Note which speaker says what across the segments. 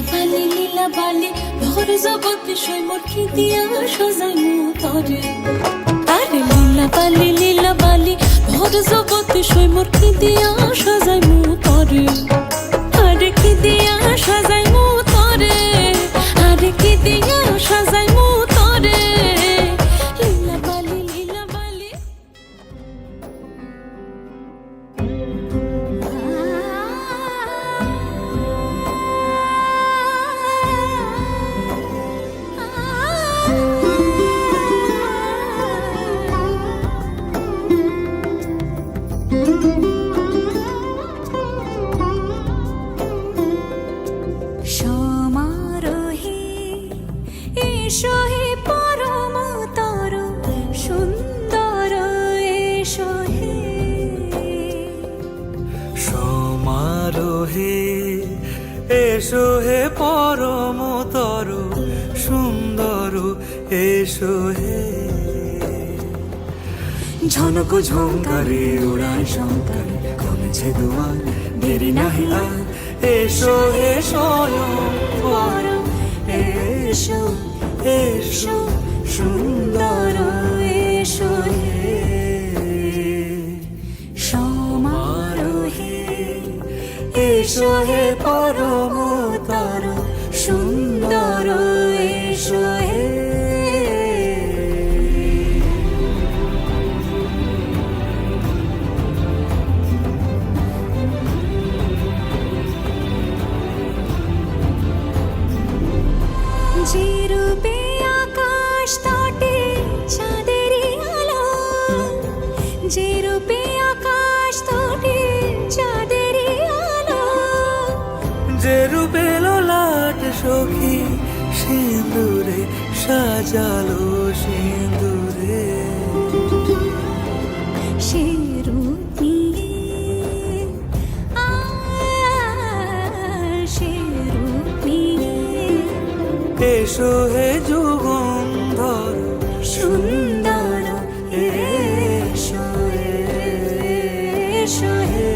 Speaker 1: লীলা বালি ভর জগতে সৈমর কি দিয়া সাজাই মুতরে আরে লীলা বালি ভর জগতে সৈমর কি দিয়া সাজাই মুতরে আরে কি দিয়া সাজাই মুতরে আরে কি দিয়া সাজাই মুতরে লীলা বালি সমারোহে এসো হে পরম তর সুন্দর এসো হে
Speaker 2: সমারোহে এসো হে পরম তর সুন্দর এসো হে ঝনক ঝঙ্কারে উড়ায় শঙ্কারে কমেছে দুয়ার দেরি নাহি আর এসো হে স্বয়ং পরম এসো এসো সুন্দর এসো হে
Speaker 1: সমারোহে
Speaker 2: এসো হে পরম তর সুন্দর এসো হে
Speaker 1: যে রূপে আকাশ তটে চাঁদেরই আলো যে রূপে আকাশ তটে চাঁদেরই আলো
Speaker 2: যে রূপে লোলাট সখী সিঁদুরে সাজালো সিঁদুরে
Speaker 1: সে রূপ নিয়ে সে রূপ নিয়ে
Speaker 2: এসো হে যুগন্ধর
Speaker 1: সুন্দর এসো এসো হে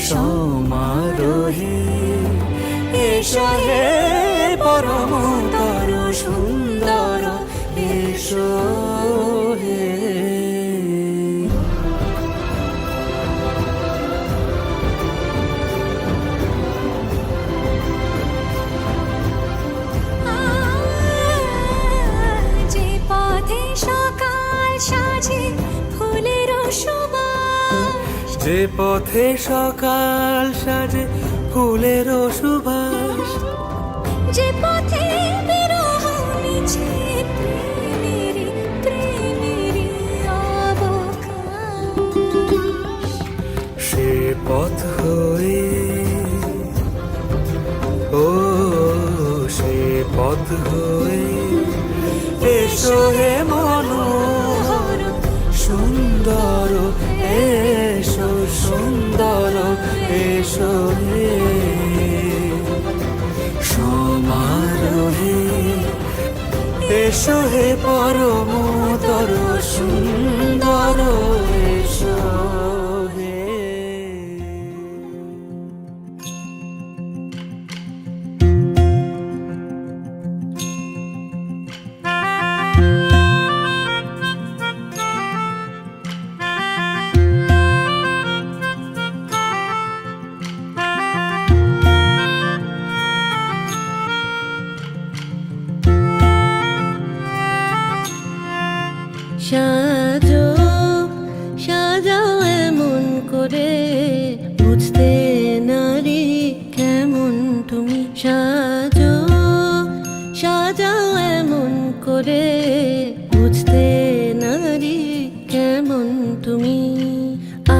Speaker 2: সমারোহে এসো হে পরম তর সুন্দর এসো হে
Speaker 1: যে পথে সকাল সাজে ফুলের সুবাস
Speaker 2: যে পথে সকাল সাজে ফুলের সুবাস
Speaker 1: যে পথে বিরহ মিছে প্রেমেরই অবকাশ
Speaker 2: সে পথ হয়ে ও সে পথ হয়ে এসো হে মনোহর সুন্দর এসো সুন্দর এসো হে সমারোহে এসো হে পরম তর সুন্দর এসো হে
Speaker 3: সাজো সাজাও এমন করে বুঝতে নারী কেমন তুমি সাজো সাজাও এমন করে বুঝতে নারী কেমন তুমি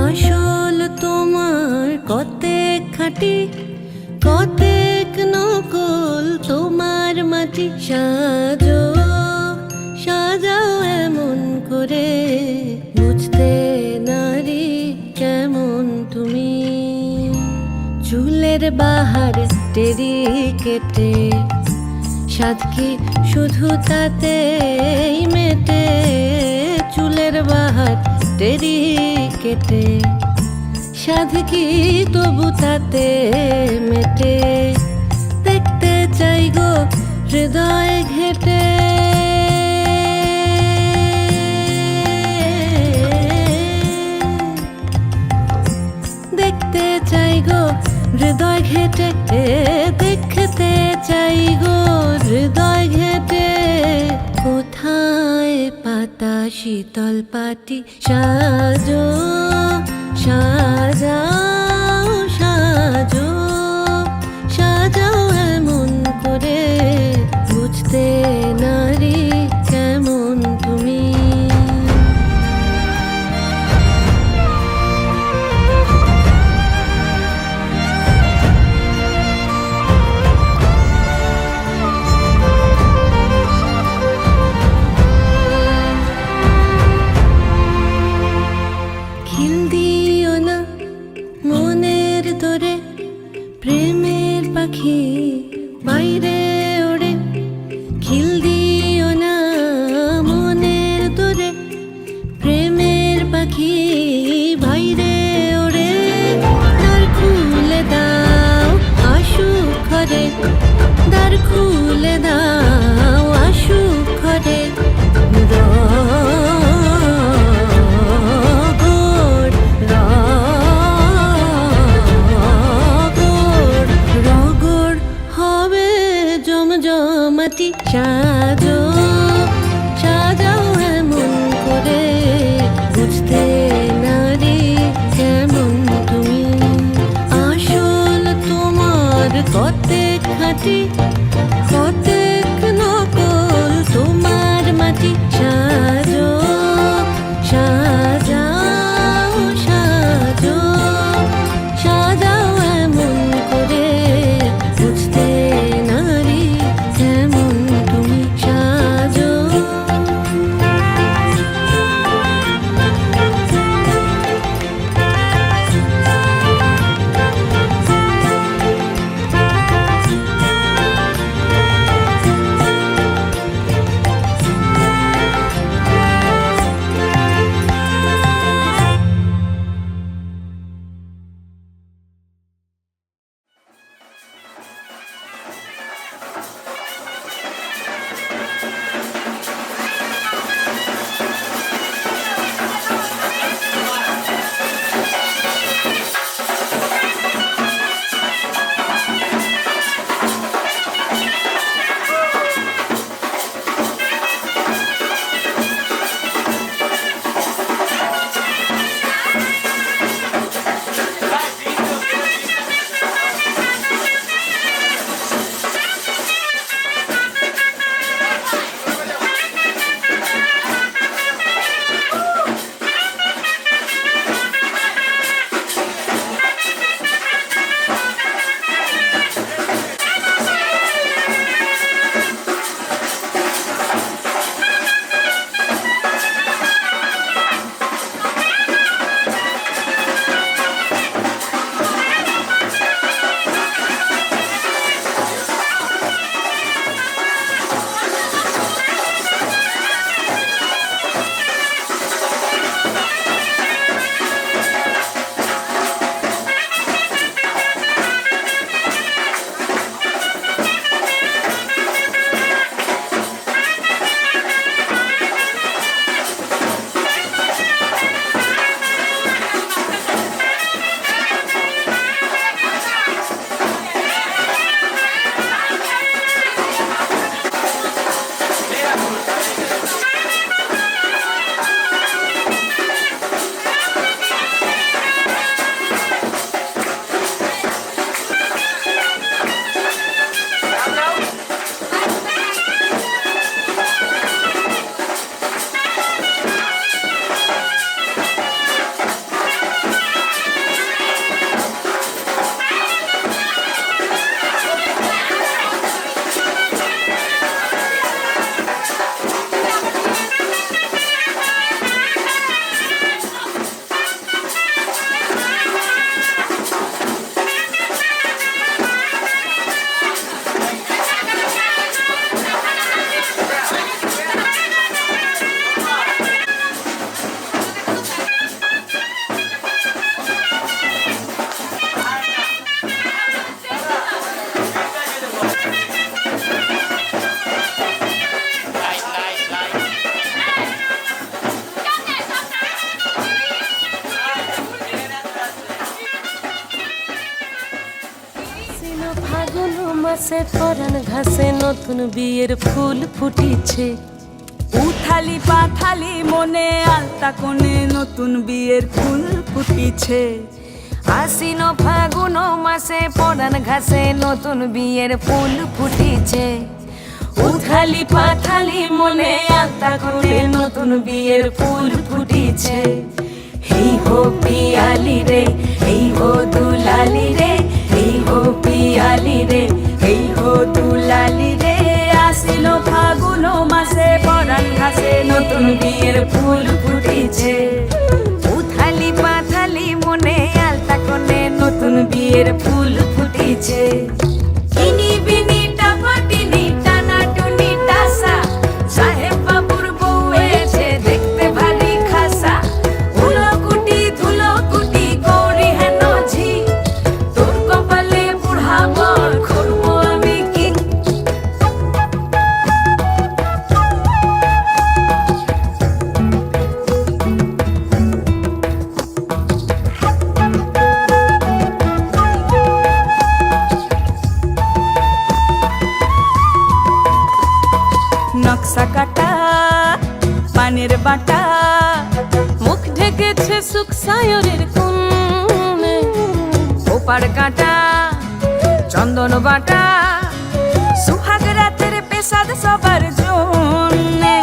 Speaker 3: আসল তোমার কতেক খাঁটি কতেক নকল তোমার মাটি সাজো সাজাও এমন করে বুঝতে নারী কেমন তুমি চুলের বাহার টেরি কেটে সাধকি শুধু তাতেই মেটে চুলের বাহার টেরি কেটে সাধ কি তবু তাতে মেটে, দেখতে চাই গো হৃদয় ঘেটে। দেখতে চাই গো হৃদয় ঘেটে, দেখতে চাই গো হৃদয় ঘেটে। কোথায় পাতা শীতল পাটি সাজো, সাজাও সাজো, সাজাও এমন করে বুঝতে নারী কেমন তুমি। খিল দিও না মনের তোরে, প্রেমের পাখি বাইরে ওড়ে। খিল দিও মাসে পরাণ ঘাসে নতুন বিয়ের ফুল ফুটিছে।
Speaker 4: উথালি পাথালি মনে আলতা কোণে নতুন বিয়ের ফুল ফুটিছে।
Speaker 3: আশ্বিন ফাগুন মাসে পরাণ ঘাসে নতুন বিয়ের ফুল ফুটিছে। উথালি পাথালি মনে আলতা কোণে নতুন বিয়ের ফুল ফুটিছে। হেই হো পিয়ালি রে, হেই হো দুলালি রে, হেই হো পিয়ালি রে, হেই হো দুলালি রে।
Speaker 4: আসিল ফাগুন মাসে পরাণ ঘাসে নতুন বিয়ের ফুল ফুটিছে।
Speaker 3: উথালি পাথালি মনে আলতা কোণে নতুন বিয়ের ফুল ফুটিছে। ইনি বিনি টাপাটিনি টানা টুনি টাসা, সাহেব বাবুর বউ এসে দেখতে ভারী খাসা। উলো কুটি ধুলো কুটি গৌরী হেন ঝি, তোর কপালে বুড়া বর করবো আমি কি।
Speaker 4: নকশা কাটা পানের বাটা,
Speaker 3: মুখ ঢেকেছে সুখ সায়রের কোণে। ওপার কাটা চন্দন বাটা,
Speaker 4: সুহাগ রাতের পেশাদ সবার জন্যে।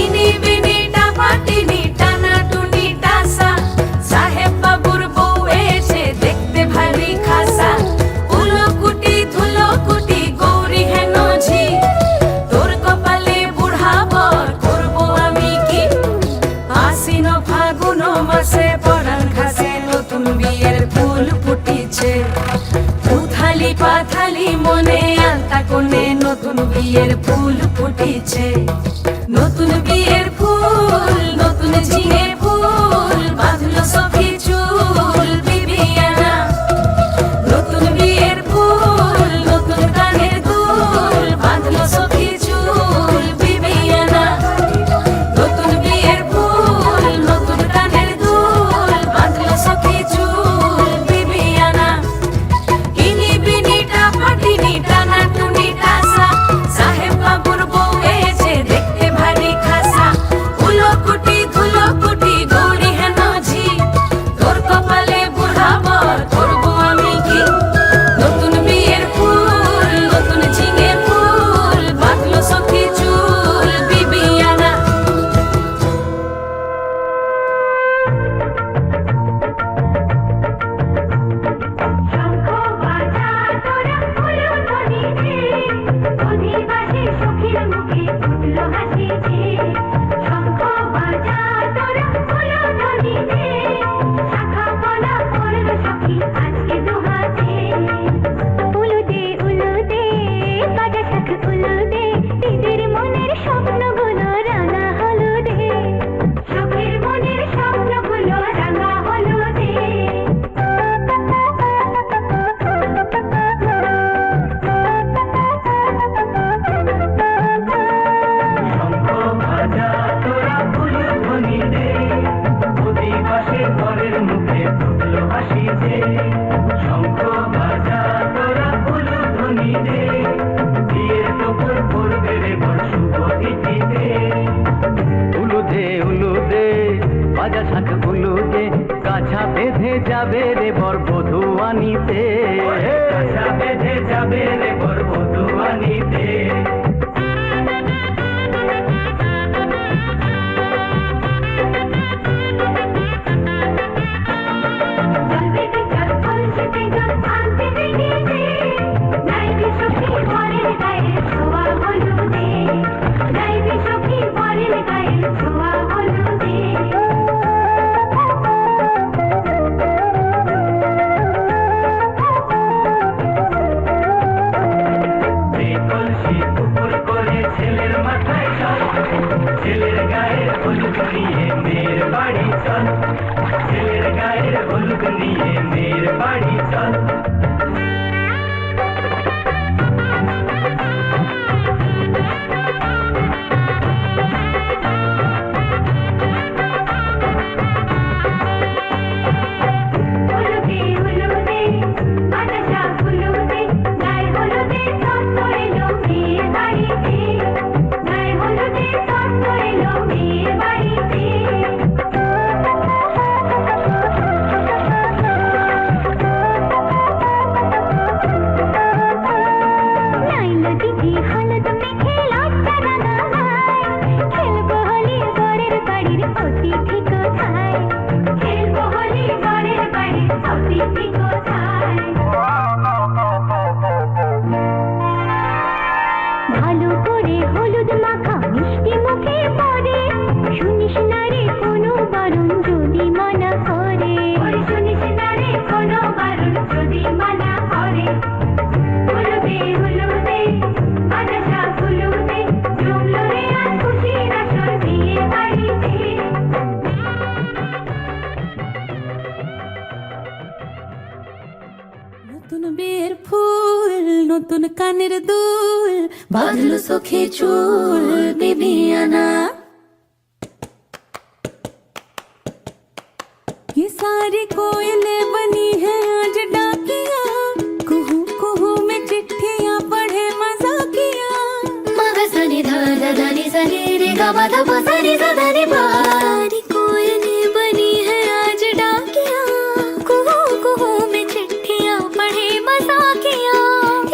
Speaker 3: ইনি বিনি টাপাটিনি টানা টুনি টাসা, সাহেব বাবুর বউ এসে দেখতে ভারী খাসা। উলো কুটি ধুলো কুটি গৌরী হেন ঝি, তোর কপালে বুড়া বর করবো আমি কি। আশ্বিন ফাগুন মাসে পরাণ ঘাসে নতুন বিয়ের ফুল ফুটিছে। উথালি পাথালি মনে আলতা কোণে নতুন বিয়ের ফুল ফুটিছে। নতুন বিয়ের ফুল নতুন ঝিঙে ফুল, বাঁধলো সখী চুল বিবিয়ানা। নতুন বিয়ের ফুল নতুন কানের দুল, বাঁধলো সখী চুল বিবিয়ানা। নতুন বিয়ের ফুল নতুন কানের দুল, বাঁধলো সখী চুল বিবিয়ানা। ইনি বিনি টাপাটিনি টানা টুনি টাসা, সাহেব বাবুর বউ এসে দেখতে ভারী খাসা। উলো কুটি ধুলো কুটি গৌরী হেন ঝি, তোর কপালে বুড়া বর করবো আমি কি। নতুন বিয়ের ফুল নতুন ঝিঙে ফুল, বাঁধলো সখী চুল বিবিয়ানা।
Speaker 1: শঙ্খ বাজা তোরা ফুলো ধ্বনি দে, অধিবাসী সখীর মুখে ফুটলো হাসি যে। শঙ্খ বাজা তোরা ফুলো ধ্বনি দে, শাখা পলা পড়লো সখী আজকে দুহাতে। উলু দে বাজা শাখ উলু দে, দিদির মনের স্বপ্নগুলো রাঙা হলুদে। সখীর মনের স্বপ্নগুলো রাঙা হলুদে।
Speaker 2: শঙ্খ বাজা তোরা ফুল ধ্বনি দে, অধিবাসী ঘরের মুখে ফুটলো হাসি যে। শঙ্খ বাজা তোরা ফুল ধ্বনি দে, বিয়ের টোপর পড়বে রে বর শুভ তিথিতে। উলু দে বাজা শাখ উলু দে, কাছা বেঁধে যাবে রে বর বধূ আনিতে। কাছা বেঁধে যাবে রে বর বধূ আনিতে।
Speaker 1: জলবেগে জল কলসিতে জল আনতে বেরিয়ে দে, নাইবে সখী বরের গায়ে ছোঁয়া হলুদে। নাইবে সখী বরের গায়ে ছোঁয়া হলুদে।
Speaker 2: এই কলসি উপর করে ছেলের মাথায় চল, ছেলের গায়ের হলুদ নিয়ে মেয়ের বাড়ি চল। ছেলের গায়ের হলুদ নিয়ে মেয়ের বাড়ি চল।
Speaker 1: উলু দে বাজা শাখ উলু দে, গায়ে হলুদে এলো মেয়ের বাড়িতে নাইলো দিদি হলুদ মেখে লজ্জা রাঙায় খেলবো হোলি বরের বাড়ির অতিথি কোথায় খেলবো হোলি বরের বাড়ির অতিথি কোথায় ভালো করে হলুদ মাখা মিষ্টি মুখে পড়ে শুনিস না রে কোনো বারণ যদি মানা করে শুনিস না রে কোনো বারণ যদি মানা করে হলুদে হলুদে বাতাসা হলুদে জমলো রে আজ খুশির আসর বিয়ে বাড়িতে
Speaker 4: নতুন বিয়ের ফুল নতুন কানের দুল বাঁধলো চোখে চুল বিবিয়ানা ये सारी कोयलें बनी है आज डाकिया कुहू कुहू में चिट्ठियां पढ़े मजाकिया
Speaker 1: मग सनी धा दा नी सनी रे गा मा धा पा सनी सा धा नी पा सारी कोयलें बनी है आज डाकिया कुहू कुहू में चिट्ठियां पढ़े मजाकिया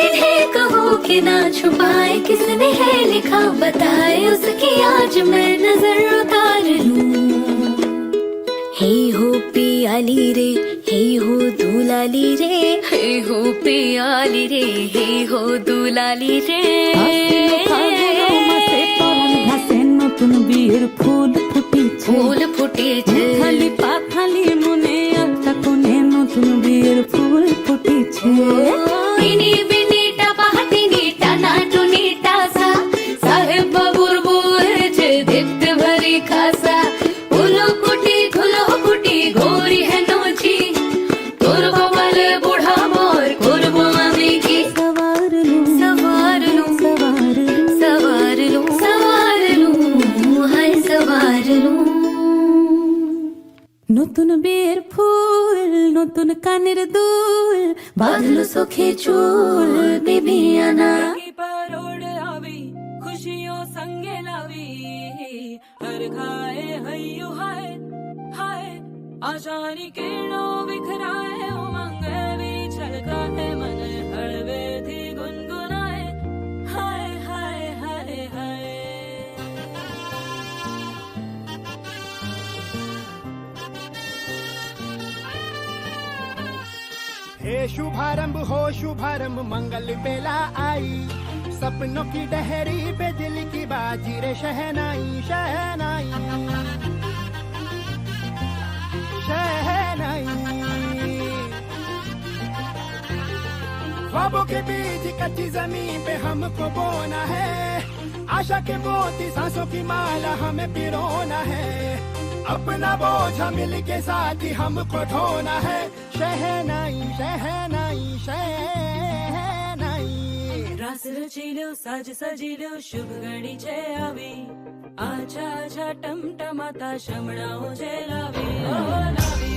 Speaker 1: इन्हें कहो कि ना छुपाए किसने है लिखा बताए उसकी आज मैं नजर उतार लूं हे हो पियाली रे हे हो दुलाली रे हे हो पियाली रे हे हो दुलाली रे
Speaker 4: মাসে পরাণ ঘাসে নতুন বিয়ের ফুল ফুটিছে
Speaker 1: ফুল ফুটেছে
Speaker 4: খালি পাখালি মনে আলতা কোণে নতুন বিয়ের ফুল ফুটিছে
Speaker 1: বিনি বিনি টাপা হাতিনি টানা টুনি টাসা সাহেব বাবুর বউ হয়েছে দেখতে ভারী খাসা উলো কুটি ঘুলো কুটি ঘোরি है नोची তোর বাবালে বুড়া মোর করবো আমি কি
Speaker 4: সবার লু
Speaker 1: सवार लूं
Speaker 4: সবার লু
Speaker 1: सवार लूं सवार लूं हाय सवार लूं
Speaker 4: নতুন বিয়ের ফুল নতুন কানের দুল বাঁধলো চোখে চুল বিবিয়ানা
Speaker 3: परोड़ आवी खुशियों संगे लावी हर खाए हय्यू हाय हाय आशानी किरणों बिखराए उमंग भी छलकाए मन हड़वे थी गुनगुनाए हाय हाय हाय हाय
Speaker 5: हे शुभारंभ हो शुभारंभ मंगल बेला आई सपनों की डहरी पे दिल की बाजी रे शहनाई शहनाई शहनाई ख्वाबों के बीज कच्ची जमीन पे हमको बोना है आशा के मोती सांसों की माला हमें पिरोना है अपना बोझा मिल के साथ ही हमको ढोना है शहनाई शहनाई शहनाई
Speaker 3: रास रचिलो साज सजिलो शुभ घड़ी छे आवी आछा आछा टमटमाता शमणाओ छे लावी ओ लावी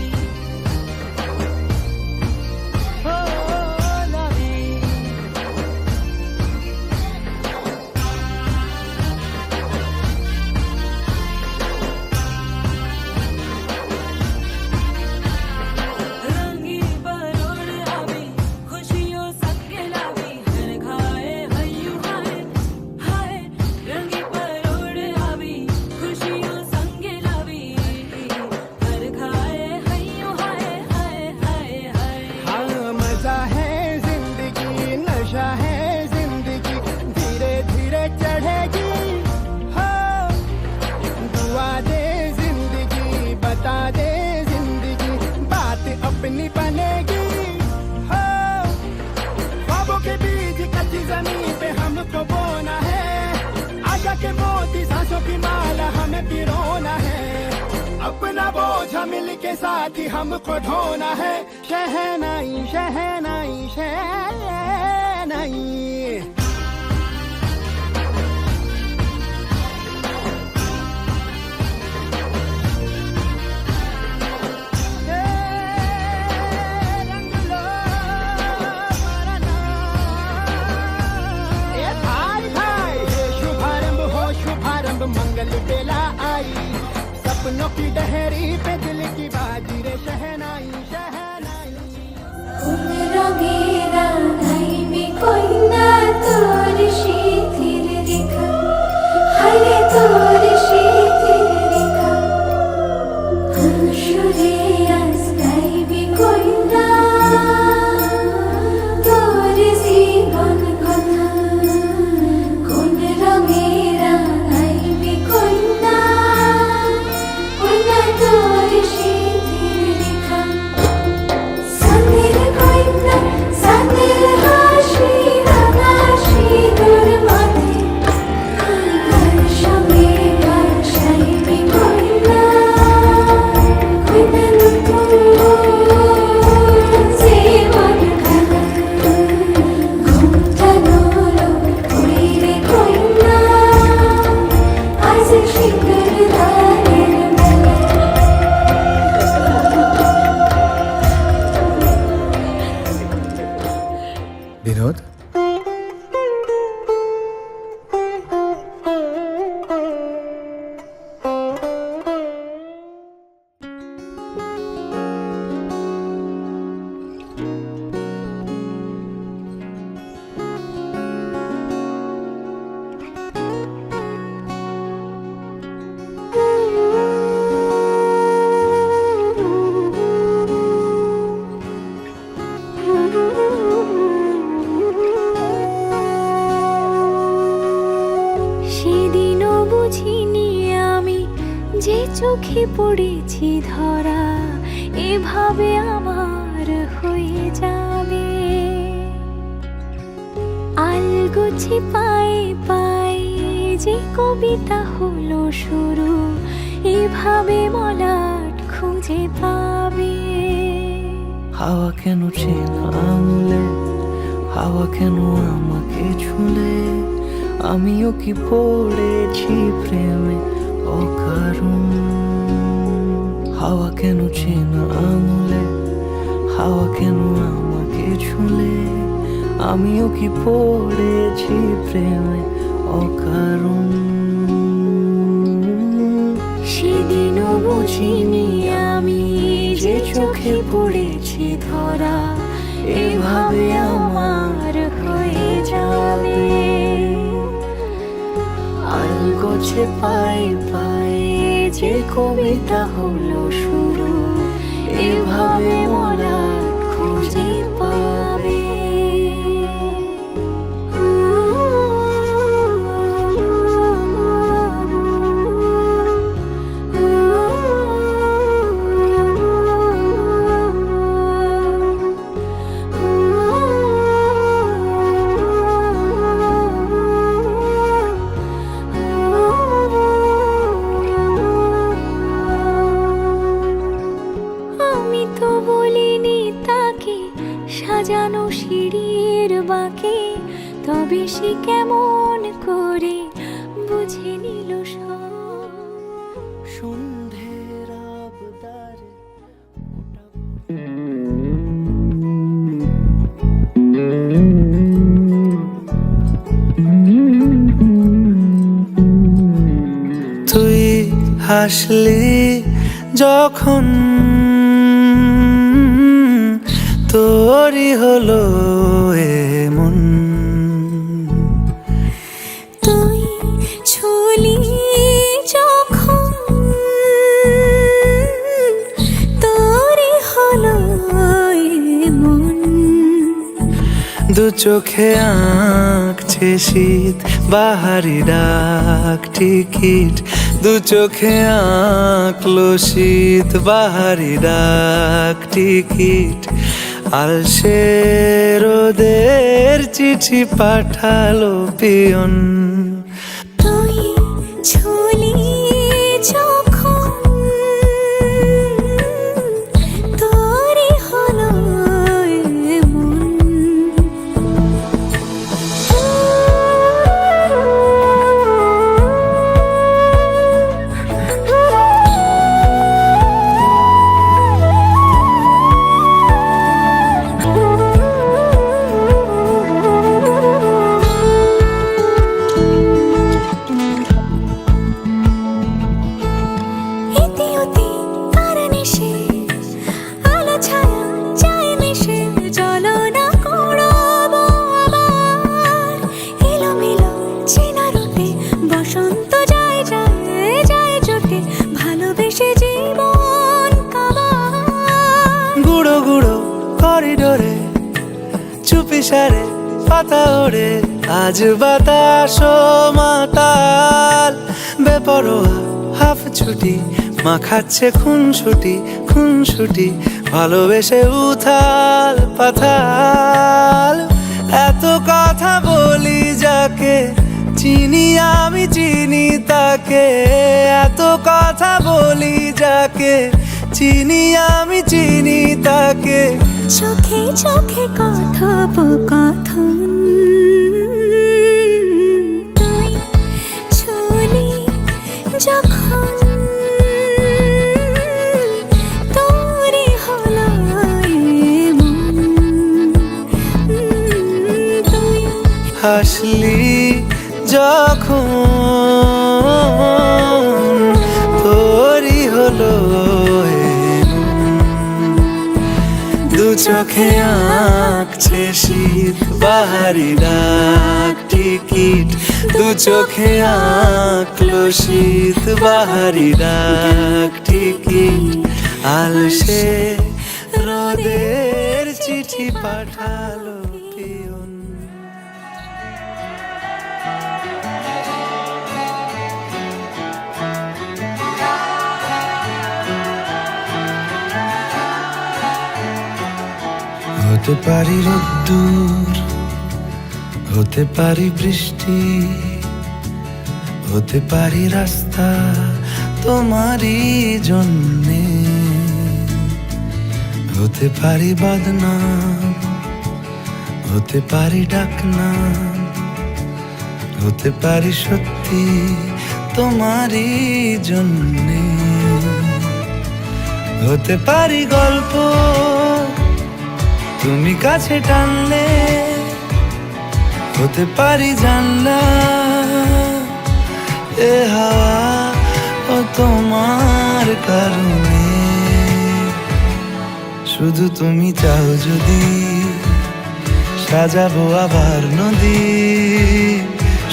Speaker 5: हो लावी
Speaker 3: रंगी परोड़ आवी खुशियों संगे लावी हर खाए हय्यू हाय हाय रंगी परोड़ आवी खुशियों संगे लावी हर खाए हय्यू हाय हाय हाय हाय
Speaker 5: हाँ मजा है जिंदगी नशा है जिंदगी धीरे धीरे चढ़ेगी हो दुआ दे जिंदगी बता दे जिंदगी बात अपनी बनेगी हो ख्वाबों के बीज कच्ची जमीन पे हमको बोना है आशा के मोती सांसों की माला हमें पिरोना है अपना बोझा मिल के साथ ही हमको ढोना है शहनाई शहनाई शहनाई रंग लो मरना ए भाई भाई हे शुभारंभ हो शुभारंभ मंगल बेला आई, सपनों की डहरी पे दिल की बाजी रे शहनाई शहनाई।
Speaker 4: রঙেরা নাইবে কইনা তোর শীতের রেখা, হায় তোর শীতের রেখা। সুরে আজ গাইবে কইনা তোর জীবন কথা। কোন রঙেরা নাইবে কইনা, কইনা তোর শীতের রেখা। সাদের কইনা সাদের হাসি রাঙা সিঁদুর মাথে, আর সঙ্গে বর্ষাইবে কইনা, কইনা নতুন জীবন খানা। ঘুমটা নরম কইরে কইনা, আজ সিঁদুর দানের বেলা।
Speaker 6: বিনোদ,
Speaker 4: সেদিনও বুঝিনি আমি যে চোখে পড়েছি ধরা, এভাবে আমার হয়ে যাবে। আলগোছে পায়ে পায়ে যে কবিতা হলো শুরু, এভাবে মলাট খুঁজে পাবে।
Speaker 2: হাওয়া কেন চেনা আঙুলে, হাওয়া কেন আমাকে ছুলে, আমিও কি পড়েছি প্রেমে অকারণ। হাওয়া কেন চেনা আঙুলে, হাওয়া কেন আমাকে ছুলে, আমিও কি পড়েছি প্রেমে অকারণ।
Speaker 4: সেদিনও বুঝিনি আমি যে চোখে পড়েছি ধরা, এভাবে আমার হয়ে যাবে।
Speaker 2: আলগোছে পায়ে পায়ে যে কবিতা হলো শুরু,
Speaker 4: এভাবে মলাট খুঁজে পাবে। আমি তো বলিনি তাকে সাজানো সিঁড়ির বাঁকে, তবে সে কেমন করে বুঝে নিল সব।
Speaker 2: সন্ধ্যের আবদারে তুই হাসলি যখন তোরই হলো এমন।
Speaker 4: তুই ছুলি যখন তোরই হলো এমন।
Speaker 2: দু চোখে আঁকছে শীত বাহারি ডাক টিকিট, দু চোখে আঁকলো শীত বাহারি ডাক টিকিট। আলসে রোদের চিঠি পাঠালো পিয়ন।
Speaker 4: তুই ছুলি যখন তোরই হলো এমন।
Speaker 6: ইশারে পাতা ওড়ে, আজ বাতাস মাতাল, বেপরোয়া হাফ ছুটি, মাখাচ্ছে খুনসুটি, ভালোবেসে উথাল পাথাল। এত কথা বলি যাকে চিনি আমি চিনি তাকে, এত কথা বলি যাকে চিনি আমি চিনি তাকে।
Speaker 4: চোখে চোখে কথোপকথন, তুই ছুলি যখন তোরই হলো এমন, তুই
Speaker 6: হাসলি যখন তোরই হলো দু চোখে আঁকছে শীত বাহারি ডাক টিকিট, দু চোখে আঁকলো শীত বাহারি ডাক টিকিট। আলসে রোদের চিঠি পাঠালো পিয়ন। হতে পারি রোদ্দুর, হতে পারি বৃষ্টি, হতে পারি রাস্তা তোমারই জন্যে, হতে পারি বদনাম, হতে পারি ডাকনাম, হতে পারি সত্যি তোমারই জন্যে, হতে পারি গল্প তুমি কাছে টানলে, হতে পারি জানলা এ হাওয়া ও তোমার কারণে। শুধু তুমি চাও যদি সাজাবো আবার নদী,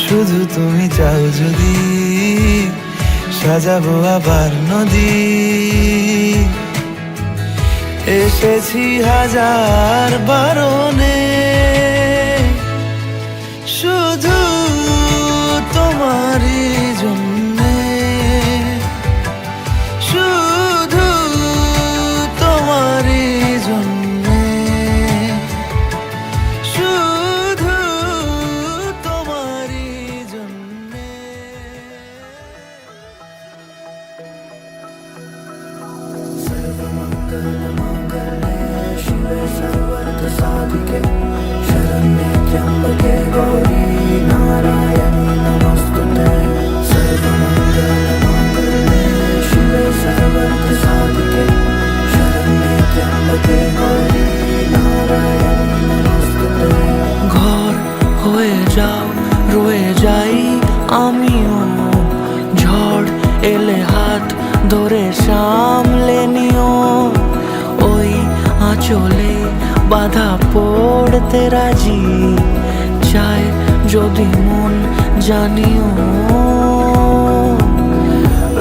Speaker 6: শুধু তুমি চাও যদি সাজাবো আবার নদী। এসেছি হাজার বারণে শুধু তোমারই জন্যে, শুধু তোমারই জন্যে, শুধু তোমারই জন্যে। ঘর হয়ে যাও রয়ে যাই আমিও, ঝড় এলে হাত ধরে সামলে নিও, ওই আঁচলে বাধা পড়তে রাজি, চায় যদি মন জানিও।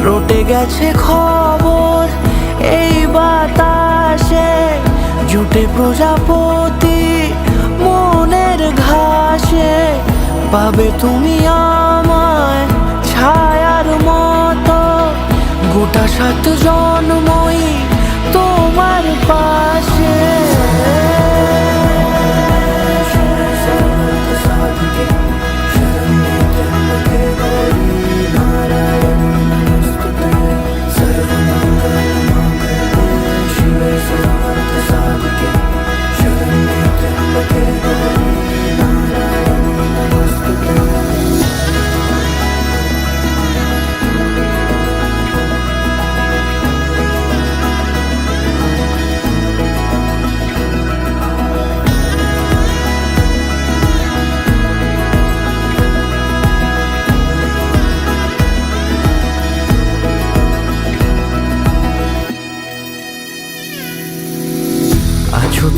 Speaker 6: রটে গেছে খবর এই বাতাসে, জুটে প্রজাপতি মনের ঘাসে, পাবে তুমি আমায় ছায়ার মতো, গোটা 7 জন্মই তোমার পাশে।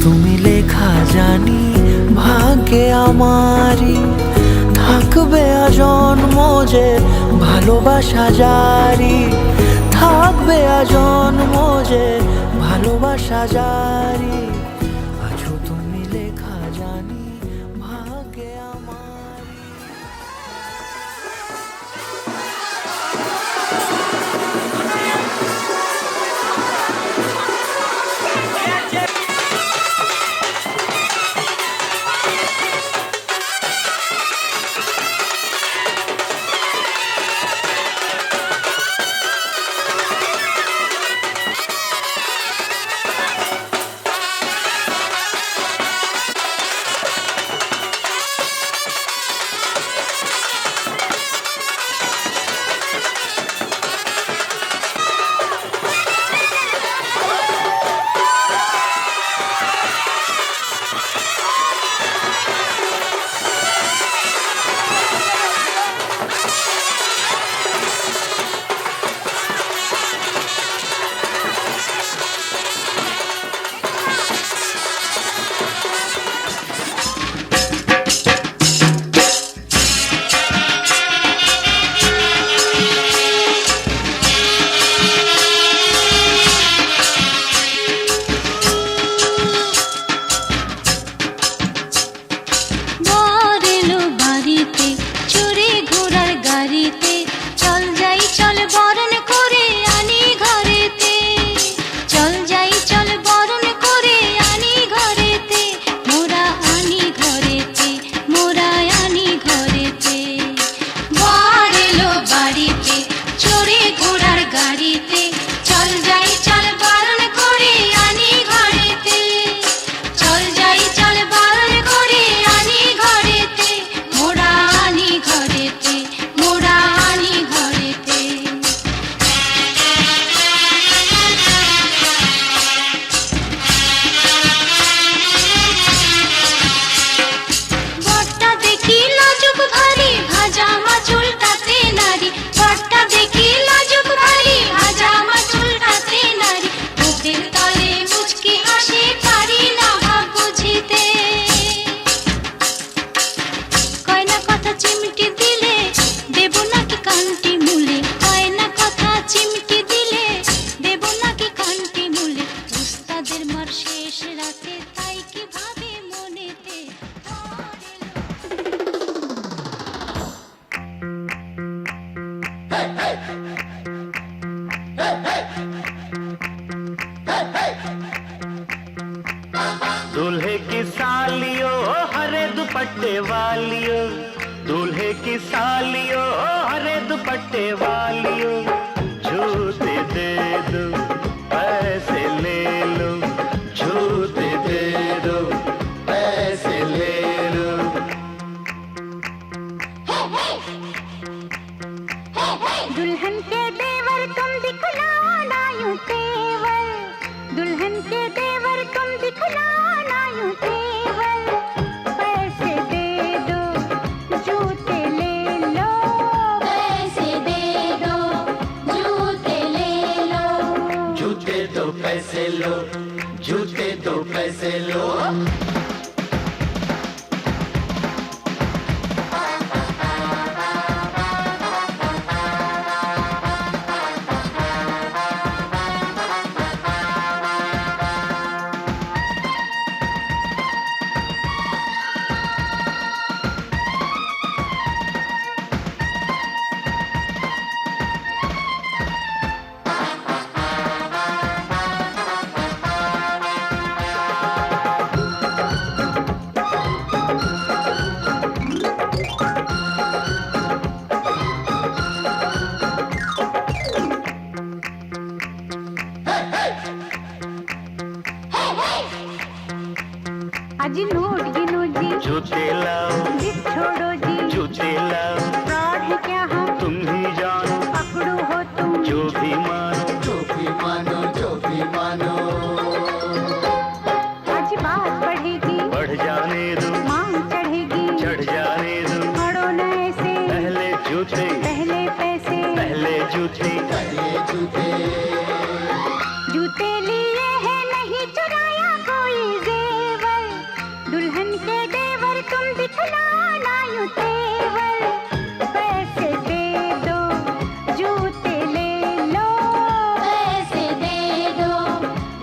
Speaker 6: তুমি লেখা জানি ভাগ্যে আমারই, থাকবে আজন্ম যে ভালোবাসা জারি, থাকবে আজন্ম যে ভালোবাসা জারি। আছো তুমি লেখা জানি
Speaker 1: গাড়িতে চল যাই চল বারণ করে আনি ঘরেতে চল যাই চল বারণ করে আনি ঘরেতে মোরা আনি ঘরেতে মোরা আনি ঘরেতে বটটা দেখি লাজুক ভারী ভাজা মাছ উল্টাতে নারী বটটা দেখি লাজুক ভারী ভাজা মাছ উল্টাতে নারী বুকের তলে মুচকি হাসি পারি না ভাব বুঝিতে কয়না কথা চিমটি দিলে দেব নাকি কান্তি মূলে কয়না কথা চিমটি দিলে দেব নাকি কান্তি মূলে উস্তাদের মার শেষ রাতে তাই কি ভাবে মনেতে
Speaker 2: दूल्हे की सालियो हरे दुपट्टे वालियो दूल्हे की सालियो हरे दुपट्टे वालियो जूते दे दो पैसे ले लो जूते दे दो पैसे ले लो
Speaker 1: दुल्हन के देवर तुम दिखलाओ ना यूं तेवर दुल्हन के देवर तुम दिखलाओ ना यूं तेवर पैसे दे दो जूते ले लो पैसे दे दो जूते ले लो
Speaker 2: जूते दो पैसे लो जूते दो पैसे लो
Speaker 1: आज नोट गिनो जी
Speaker 2: जूते लाओ
Speaker 1: जिद छोड़ो जी
Speaker 2: जूते लाओ
Speaker 1: फ्रॉड है क्या हम
Speaker 2: तुम ही जानो
Speaker 1: पकड़ो हो तुम
Speaker 2: जो भी मानो जो भी मानो जो भी मानो
Speaker 1: आज बात बढ़ेगी
Speaker 2: बढ़ जाने दो
Speaker 1: मांग चढ़ेगी
Speaker 2: चढ़ जाने दो
Speaker 1: अड़ो न ऐसे
Speaker 2: पहले जूते
Speaker 1: पहले पैसे
Speaker 2: पहले जूते पहले जूते
Speaker 1: जूते लिए हैं नहीं चुराया कोई जेवर दुल्हन के देवर तुम दिखलाओ ना यूं तेवर पैसे दे दो जूते ले लो पैसे दे दो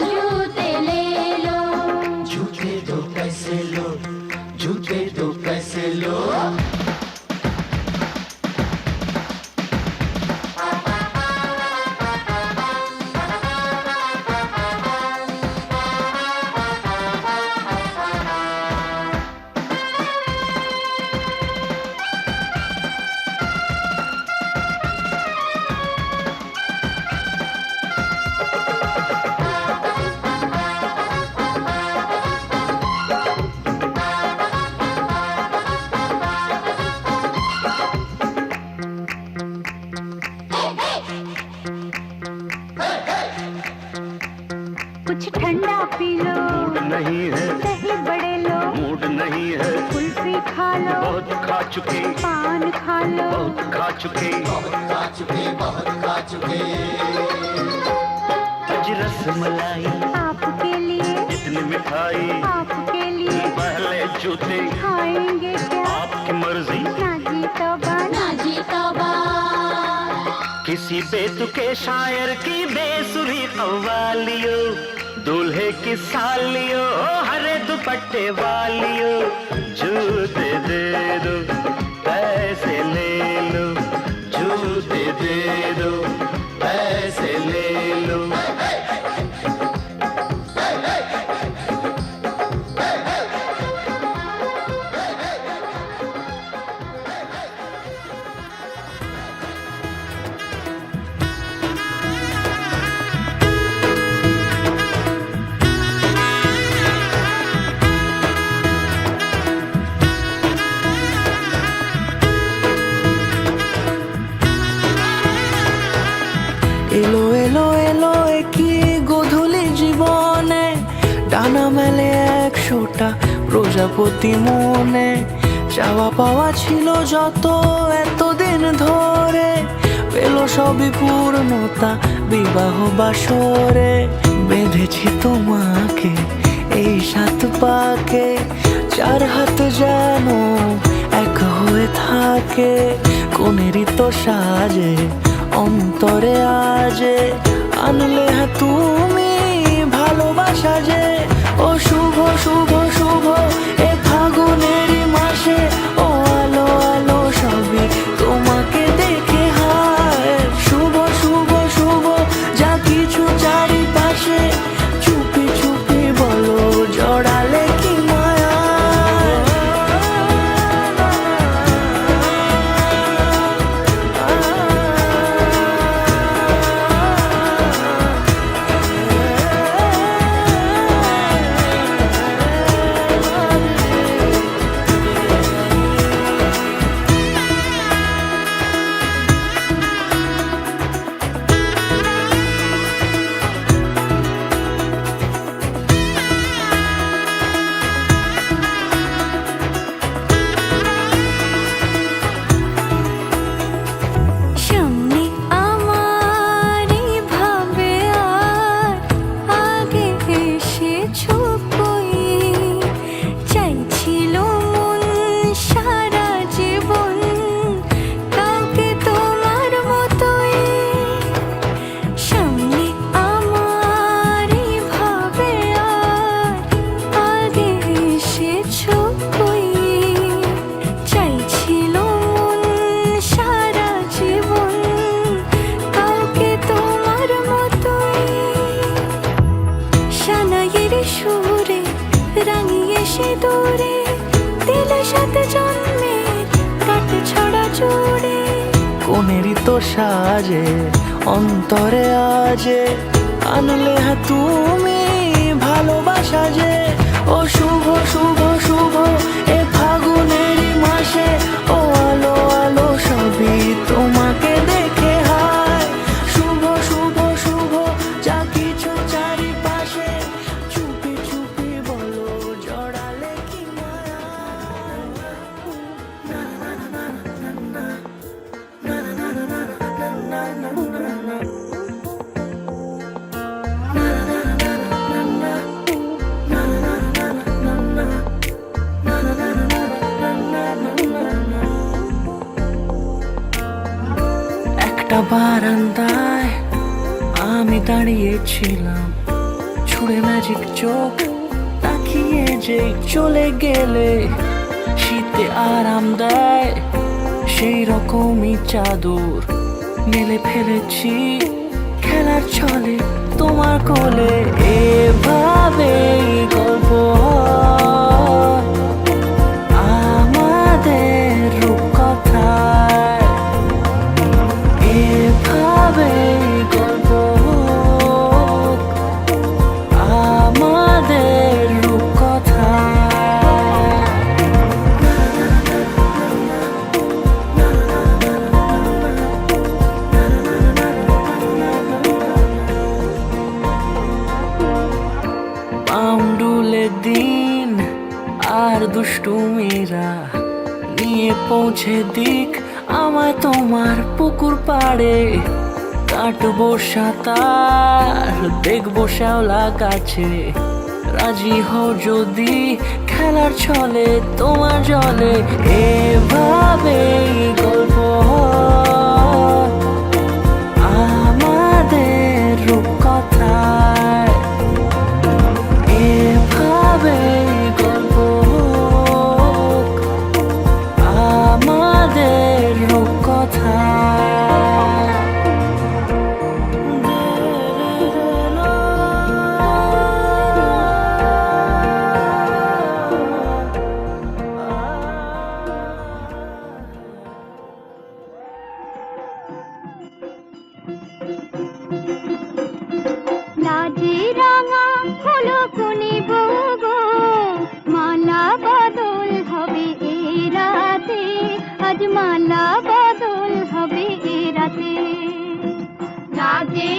Speaker 1: जूते ले लो
Speaker 2: जूते दो पैसे लो जूते दो पैसे लो
Speaker 1: कुछ ठंडा पी लो
Speaker 2: मूड नहीं है
Speaker 1: दही बड़े लो
Speaker 2: मूड नहीं है
Speaker 1: कुल्फी खा लो
Speaker 2: बहुत खा चुके
Speaker 1: पान खा लो
Speaker 2: बहुत खा चुके बहुत खा चुके बहुत खा चुके आज रसमलाई
Speaker 1: आपके लिए
Speaker 2: इतनी मिठाई
Speaker 1: आपके लिए
Speaker 2: पहले जूते
Speaker 1: खाएंगे क्या
Speaker 2: आपकी मर्जी
Speaker 1: ना जी तौबा ना जी तौबा
Speaker 2: किसी बेतुके शायर की बेसुरी कव्वालियो दूल्हे की सालियो हरे दुपट्टे वालियो जूते दे दो पैसे ले लो जूते दे दो पैसे ले लो
Speaker 6: এলো এলো এলো কি গোধূলি জীবনে, ডানা মেলে 100টা প্রজাপতি মনে। চাওয়া পাওয়া ছিল যত এতদিন ধরে, পেল সবই পূর্ণতা বিবাহ বাসরে। বেঁধেছি তোমাকে এই 7 পাকে, 4 হাত যেন এক হয়ে থাকে। কোনেরই তো সাজে অন্তরে আজে, আনলে তুমি ভালোবাসা যে। ও শুভ শুভ শুভ এ ফাগুনেরই মাসে, ও আলো আলো সবই তোমাকে দেখে হায়। শুভ শুভ শুভ যা কিছু চারিপাশে, চুপি চুপি বলো জড়ালে কি মায়া।
Speaker 4: সামনে আমার ভাবে আর আগে এসেছো কই, চাইছিল মন সারা জীবন কাউকে তোমার মতোই। সামনে আমার ভাবে আর আগে এসেছো কই, চাইছিল মন সারা জীবন কাউকে তোমার মতোই। সানাইয়ের সুরে রাঙিয়ে সে দূরে, দিলে 7 জন্মের কাট ছড়া জোড়ে।
Speaker 6: কোনেরই তো সাজে অন্তরে আজে, আনলে তুমি ভালোবাসা যে। ও শুভ শুভ শুভ এ ফাগুনেরই মাসে, ও আলো আলো সবই তোমাকে দেখে হায়। শুভ শুভ শুভ যা কিছু চারিপাশে, চুপি চুপি বলো জড়ালে কি মায়া। একটা বারান্দায় আমি দাঁড়িয়েছিলাম, ছুঁড়ে ম্যাজিক চোখ তাকিয়ে যে চলে গেলে। শীতে আরাম দেয় সেই রকমই চাদর মেলে ফেলেছি খেলার ছলে তোমার কোলে। এভাবে গল্প হয় আমাদের রূপকথায়, এভাবে গল্প হোক আমাদের রূপকথায়। পাউন্ডুলে দিন আর দুষ্টুমিরা নিয়ে পৌঁছে দিক আমায় তোমার পুকুর পাড়ে। কাটবো সাঁতার দেখবো শ্যাওলা গাছে, রাজি হও যদি খেলার ছলে তোমার জলে। এভাবে গল্প হয় আমাদের রূপকথায়, এভাবে গল্প হোক আমাদের রূপকথায়।
Speaker 1: লাজে রাঙা হলো কোনে বগো, মালা বদল হবে এ রাতে, আজ মালা বদল হবে এ রাতে। লাজে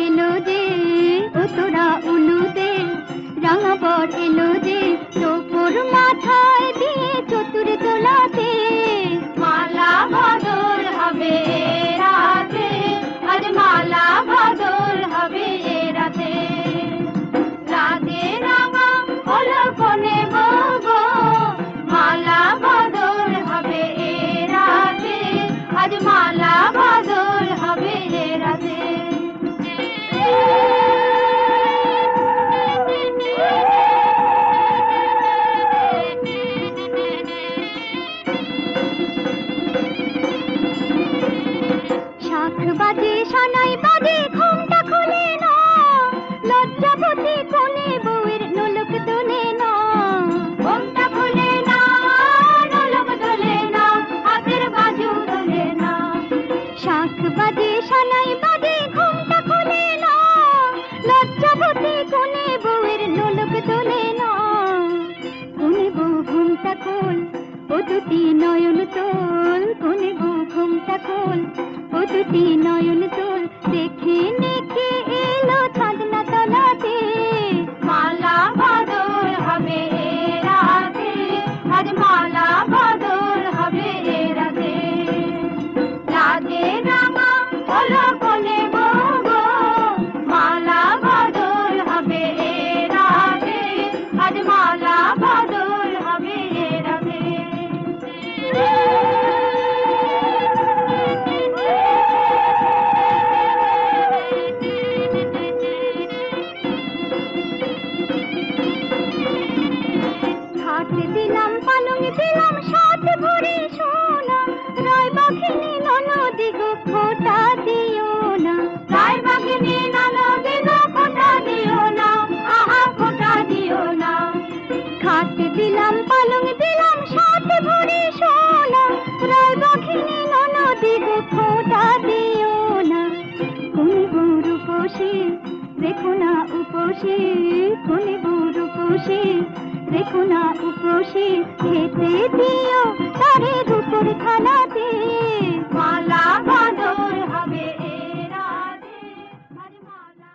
Speaker 1: এলো যে ও তোরা উলু দে রাঙা বর এলো যে তোর মাথায় দিয়ে চতুর দোলাতে মালা বদল হবে রাতে আজ মালা বদল হবে রাতে রাতে রাঙা হলো কোনে গো মালা বদল হবে রাতে আজ মালা বদল হবে রাতে শাখ বাজে সানাই বাজে ঘুমটা খুলে না লজ্জাবতী কোনে বউয়ের নোলক তোলে না ঘুমটা খুলে না নোলক তোলে না হাতের বাজু তোলে না শাখ বাজে সানাই বাজে ঘুমটা খুলে না লজ্জাবতী কোনে বউয়ের নোলক তোলে না কোনে বউ ঘুমটা খোল ও দুটি নয়ন তোল কোনে বউ ঘুমটা খোল ও দুটি নয়ন তোল দেখে নেকে এলো চাঁদনা তলাতে মালা বদল হবে রাতে আজ মালা বদল হবে রাতে রাতে রাঙা হলো কোনে গো মালা বদল হবে রাতে আজ মালা বদল হবে রাতে ঘাট দিলাম পালং দিলাম সাত ভরি সোনা রায় বাঘিনী ননদি গো খোটা দিও না রায় বাঘিনী ননদি গো খোটা দিও না আহা খোটা দিও না ঘাট দিলাম পালং দিলাম সাত ভরি সোনা রায় বাঘিনী ননদি গো খোটা দিও না কোন বউর উপসে দেখো না উপসে কোন বউর উপসে দেখো না উপসে খেতে দিও তারে রূপর থালাতে মালা বদল হবে রাতে আজ মালা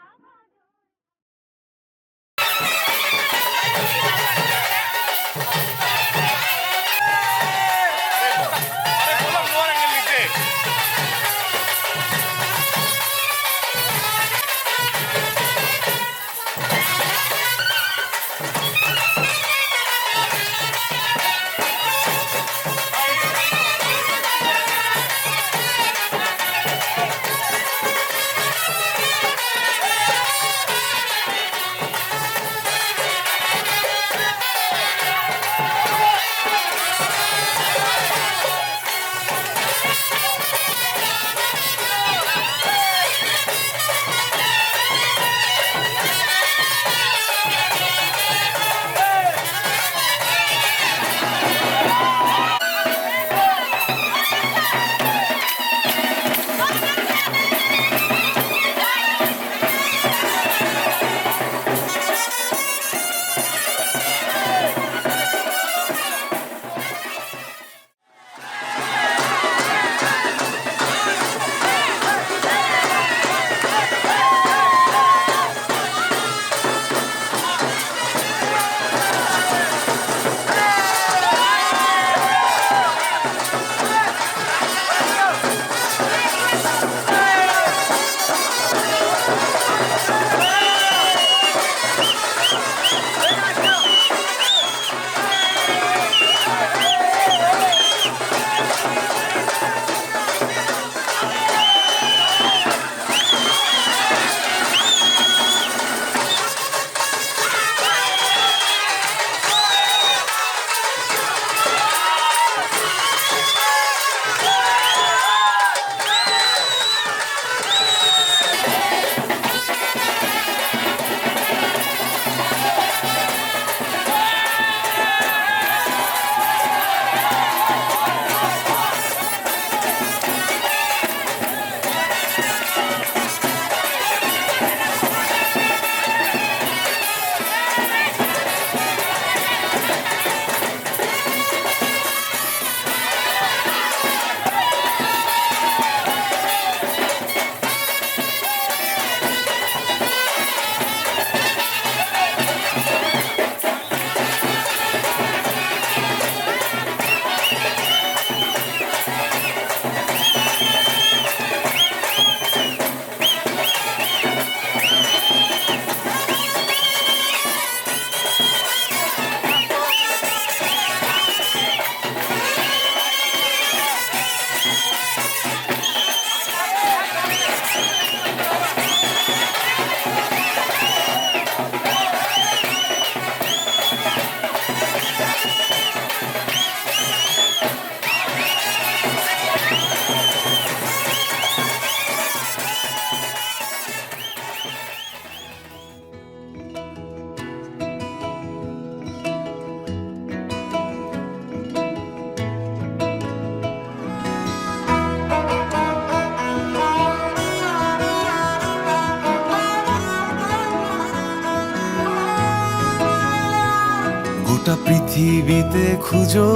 Speaker 7: গোটা পৃথিবীতে খুঁজো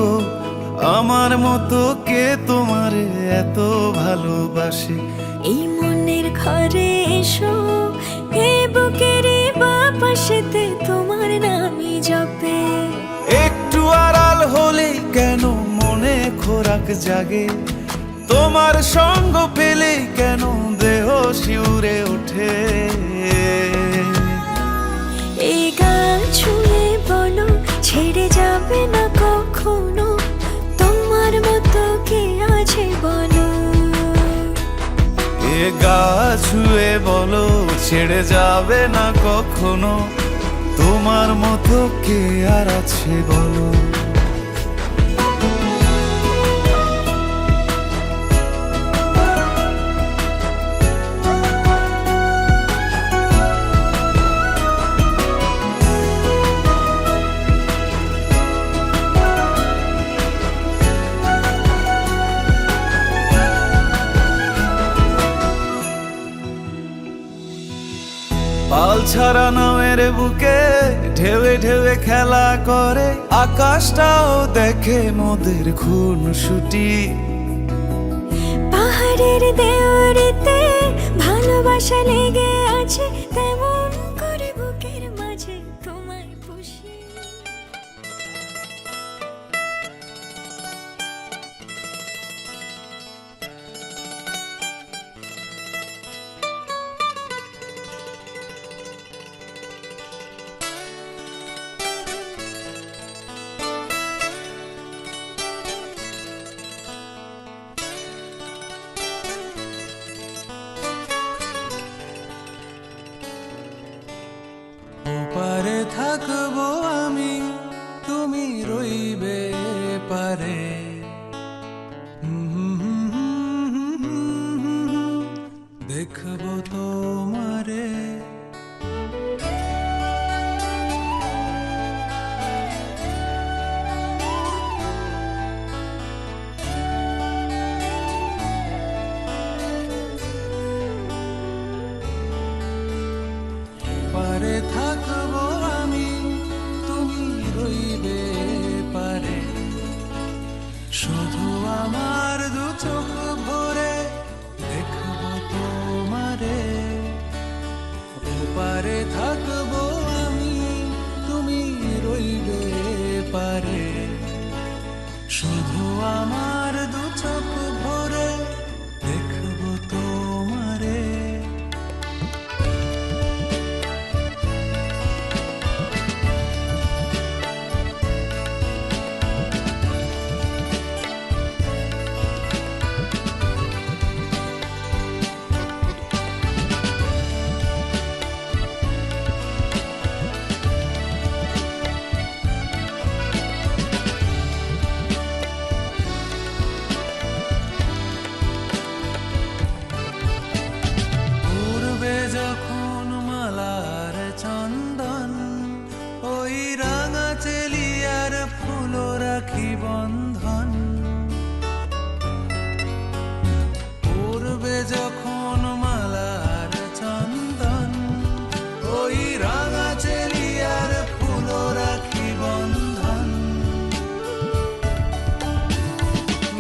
Speaker 7: আমার মতো কে তোমারে এত ভালোবাসে।
Speaker 4: এই মনের ঘরে এসো, এই বুকের বাপাশেতে তোমার নামই জপে।
Speaker 7: একটু আড়াল হলেই কেন মনে খোরাক জাগে, তোমার সঙ্গ পেলেই কেন দেহ শিউরে ওঠে।
Speaker 4: এই গান ছুঁয়ে বলো ছেড়ে যাবে না কখনো, তোমার মতো কে আছে বলো।
Speaker 7: এ গা ছুঁয়ে বলো ছেড়ে যাবে না কখনো, তোমার মতো কে আর আছে বলো। পাল ছাড়া নামের বুকে ঢেউে ঢেউে খেলা করে, আকাশটাও দেখে মোদের খুনসুটি।
Speaker 4: পাহাড়ের দেওয়ারিতে ভালোবাসা লেগে আছে, তেমন করে বুকের মাঝে তোমায় পুষি।
Speaker 6: ওপারে থাকবো আমি, তুমি রইবে পারে। দেখবো তোমারে, পারে থাকবো আমি, তুমি রইবে পারে। শুধু আমার দু চোখ ভরে দেখবো তোমারে। ওপারে থাকবো আমি, তুমি রইবে পারে। শুধু আমার দু চোখ ভরে দেখবো তোমারে। পূর্বে যখন মালার চন্দন, ওই রাঙা চেলিয়ার ফুল রাখি বন্ধন। পূর্বে যখন মালার চন্দন, ওই রাঙা চেলিয়ার ফুল রাখি বন্ধন।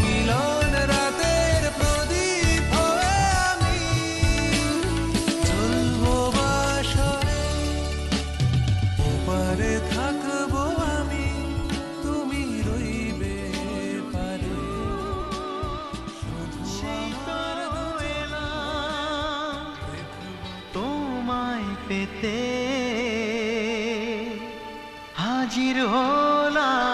Speaker 6: মিলন রাতের প্রদীপ হয়ে আমি জ্বলবো বাসরে। ওপারে থাকবো আমি, তুমি রইবে পারে।
Speaker 2: তোমায় পেতে হাজির হলাম।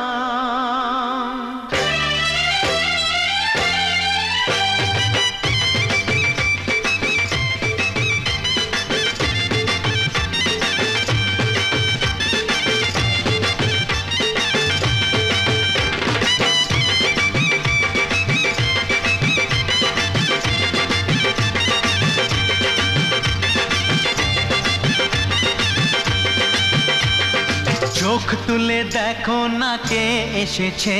Speaker 2: চোখ তুলে দেখো না কে এসেছে,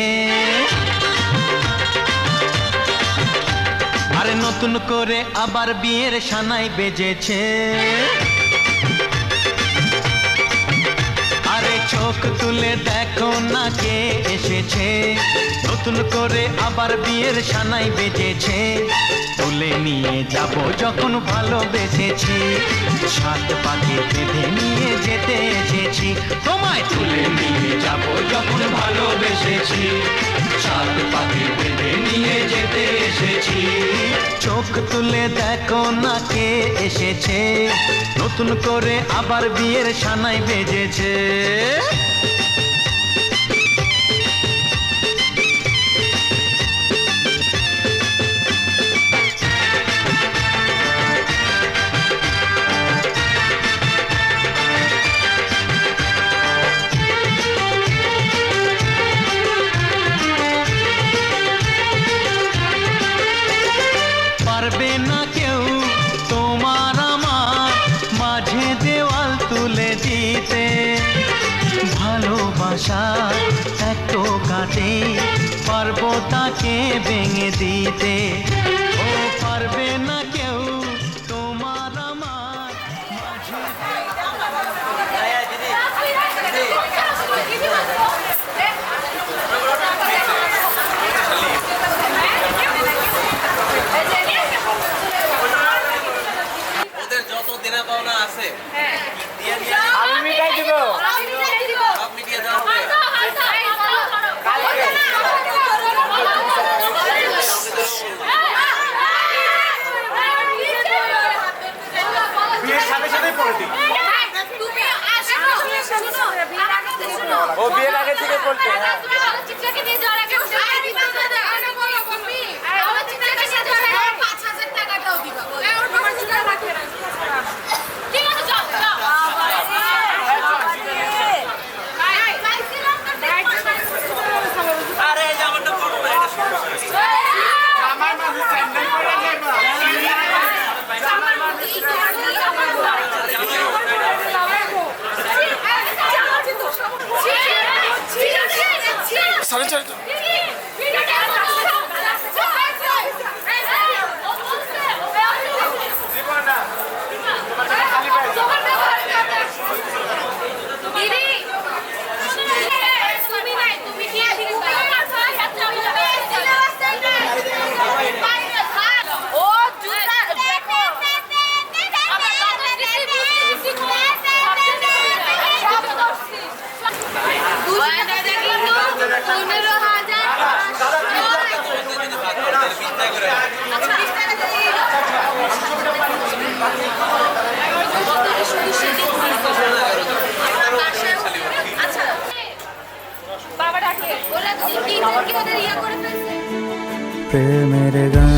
Speaker 2: আরে নতুন করে আবার বিয়ের সানাই বেজেছে। আরে
Speaker 8: চোখ তুলে দেখো না কে এসেছে, নতুন করে আবার বিয়ের সানাই বেজেছে। তুলে নিয়ে যাব যখন ভালোবেসেছি, সাত পাকে বেঁধে নিয়ে যেতে এসেছি। তোমায় তুলে নিয়ে যাব যখন ভালোবেসেছি, সাত পাকে বেঁধে নিয়ে যেতে এসেছি। চোখ তুলে দেখো না কে এসেছে, নতুন করে আবার বিয়ের সানাই বেজেছে। পারবে না কেউ তোমার আমার মাঝে দেওয়াল তুলে দিতে, ভালোবাসা এত কাটে পারবো তাকে ভেঙে দিতে। ও পারবে না কেউ তোমার আমার মাঝে
Speaker 6: ওদের যত দেনা পাওনা আছে
Speaker 5: আমি মিটাই দিব।
Speaker 6: সব মিটিয়ে দেওয়া হবে।
Speaker 5: বিয়ের সাথে সাথে পড়ে দিই। ও বিয়ের আগে থেকে পড়তে।
Speaker 6: আরে জামাটা করো না, এটা শুরু করে।
Speaker 5: আমার মাঝে স্যান্ডেল পরে যাইবা। সাড়ে চারটা।
Speaker 7: প্রেমের গান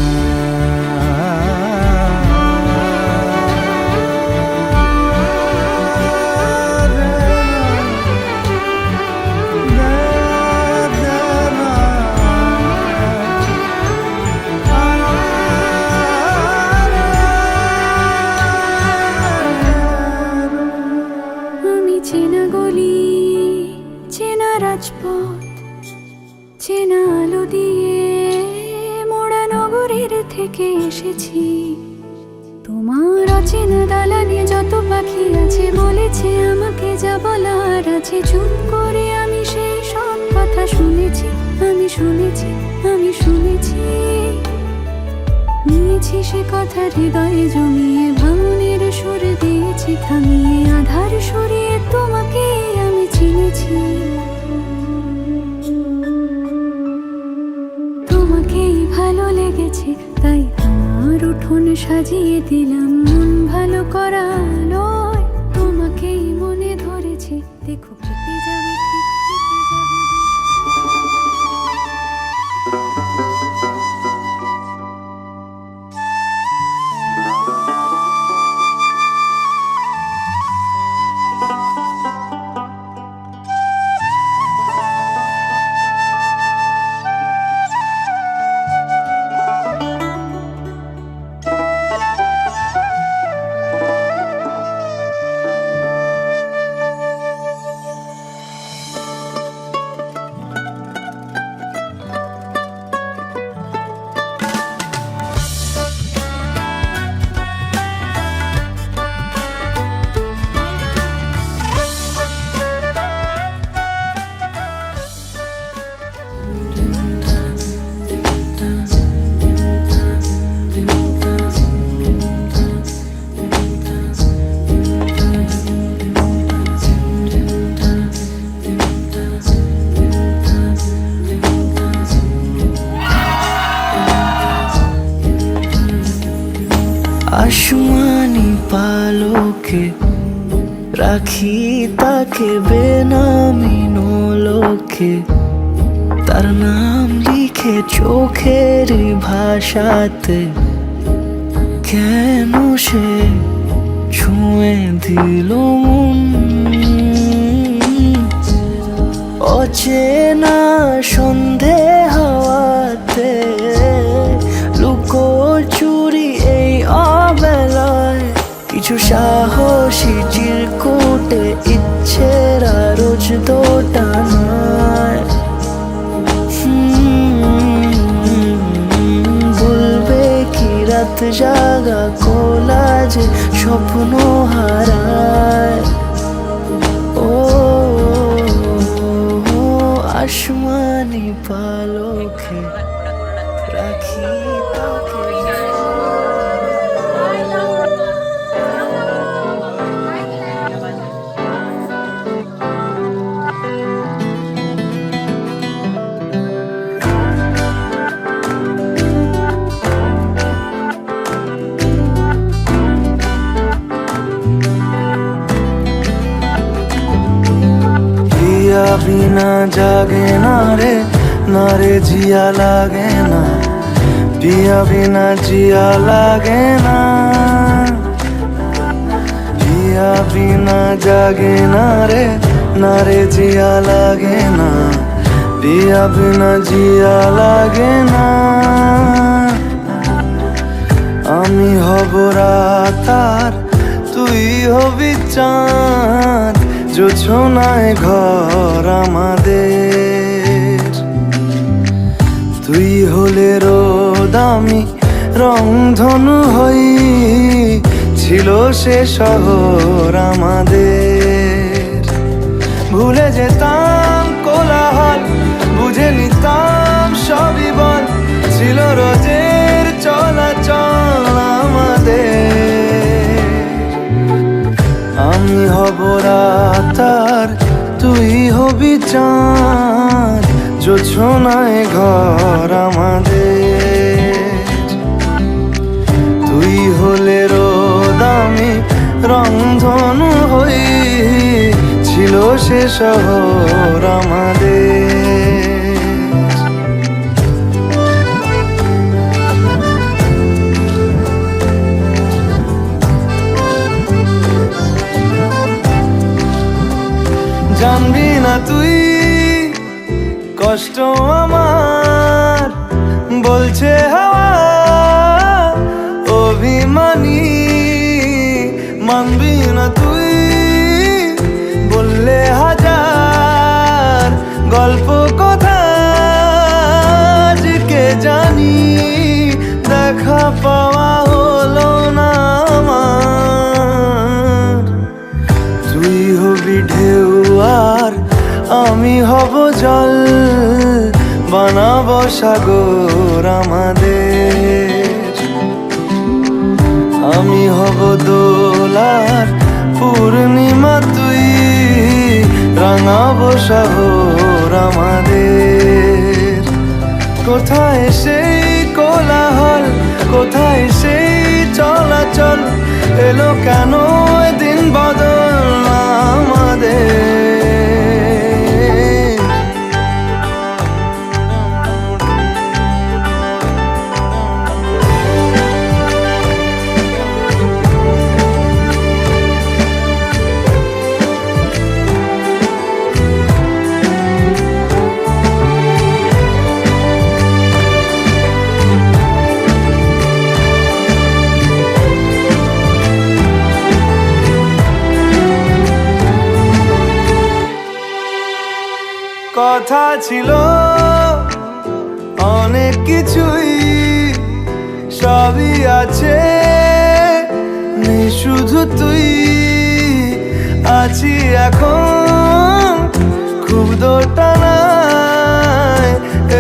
Speaker 4: আমি চেনা গলি, চেনা রাজপথ, চেনা আলো দিয়ে মোড়া নগরীর থেকে এসেছি। তোমার অচেনা দালানে যত পাখি আছে বলেছে আমাকে যা বলার আছে। চুপ করে আমি সেই সব কথা শুনেছি, আমি শুনেছি, আমি শুনেছি। নিয়েছি সে কথা হৃদয়ে জমিয়ে, ভাঙনের সুর দিয়েছি থামিয়ে, আধার সরিয়ে তোমাকে আমি চিনেছি। তোমাকেই ভালো লেগেছে তাই আমার উঠোন সাজিয়ে দিলাম মন ভালো করা আলোয়। তোমাকেই মনে ধরেছে, দেখো কেটে যাবে ঠিক কেটে যাবে।
Speaker 9: চোখে রাখি তাকে বেনামি লোকে, তার নাম লিখে চোখের ভাষাতে। কেন সে ছুঁয়ে দিল মন, অচেনা সন্ধে হাওয়াতে লুকোচুরি এই অবেলায়। কিছু সাহসী চিরকুটে ইচ্ছেরা রোজ দোটানায়। বলবে কি রাত জাগা কোলাজে স্বপ্ন হারায়। ও আসমানি পালকে রাখি তাকে। पिया बिना जागे ना रे जिया लागे ना। पिया बिना जिया लागे ना। पिया बिना जागे ना रे जिया लागे ना। पिया बिना जिया लागे ना। আমি হব রাত আর তুই হবি চাঁদ, জোছনায় ঘর আমাদের। তুই হলে রোদ আমি রংধনু হই, ছিল সে শহর আমাদের। ভুলে যেতাম কোলাহল, বুঝে নিতাম সবই বল, ছিল রোজের চলাচল আমাদের। আমি হব রাত আর তুই হবি চাঁদ, জোছনায় ঘর আমাদের। তুই হলে রোদ আমি রংধনু হই, ছিল সে শহর আমাদের। জানবি না তুই কষ্ট আমার, বলছে হাওয়া অভিমানী। মানবি না তুই বললে হাজার গল্প কথা আজকে জানি। দেখা পাওয়া হলো না আমার। তুই হবি ঢেউ আর আমি হব জল, বানাবো সাগর আমাদের। আমি হব দোলার পূর্ণিমা তুই, রাঙাবো শহর আমাদের। কোথায় সেই কোলাহল, কোথায় সেই চলাচল, এলো কেন দিন বদল আমাদের। কথা ছিল অনেক কিছুই, সবই আছে নেই শুধু তুই। আছি এখন খুব দোটানায়,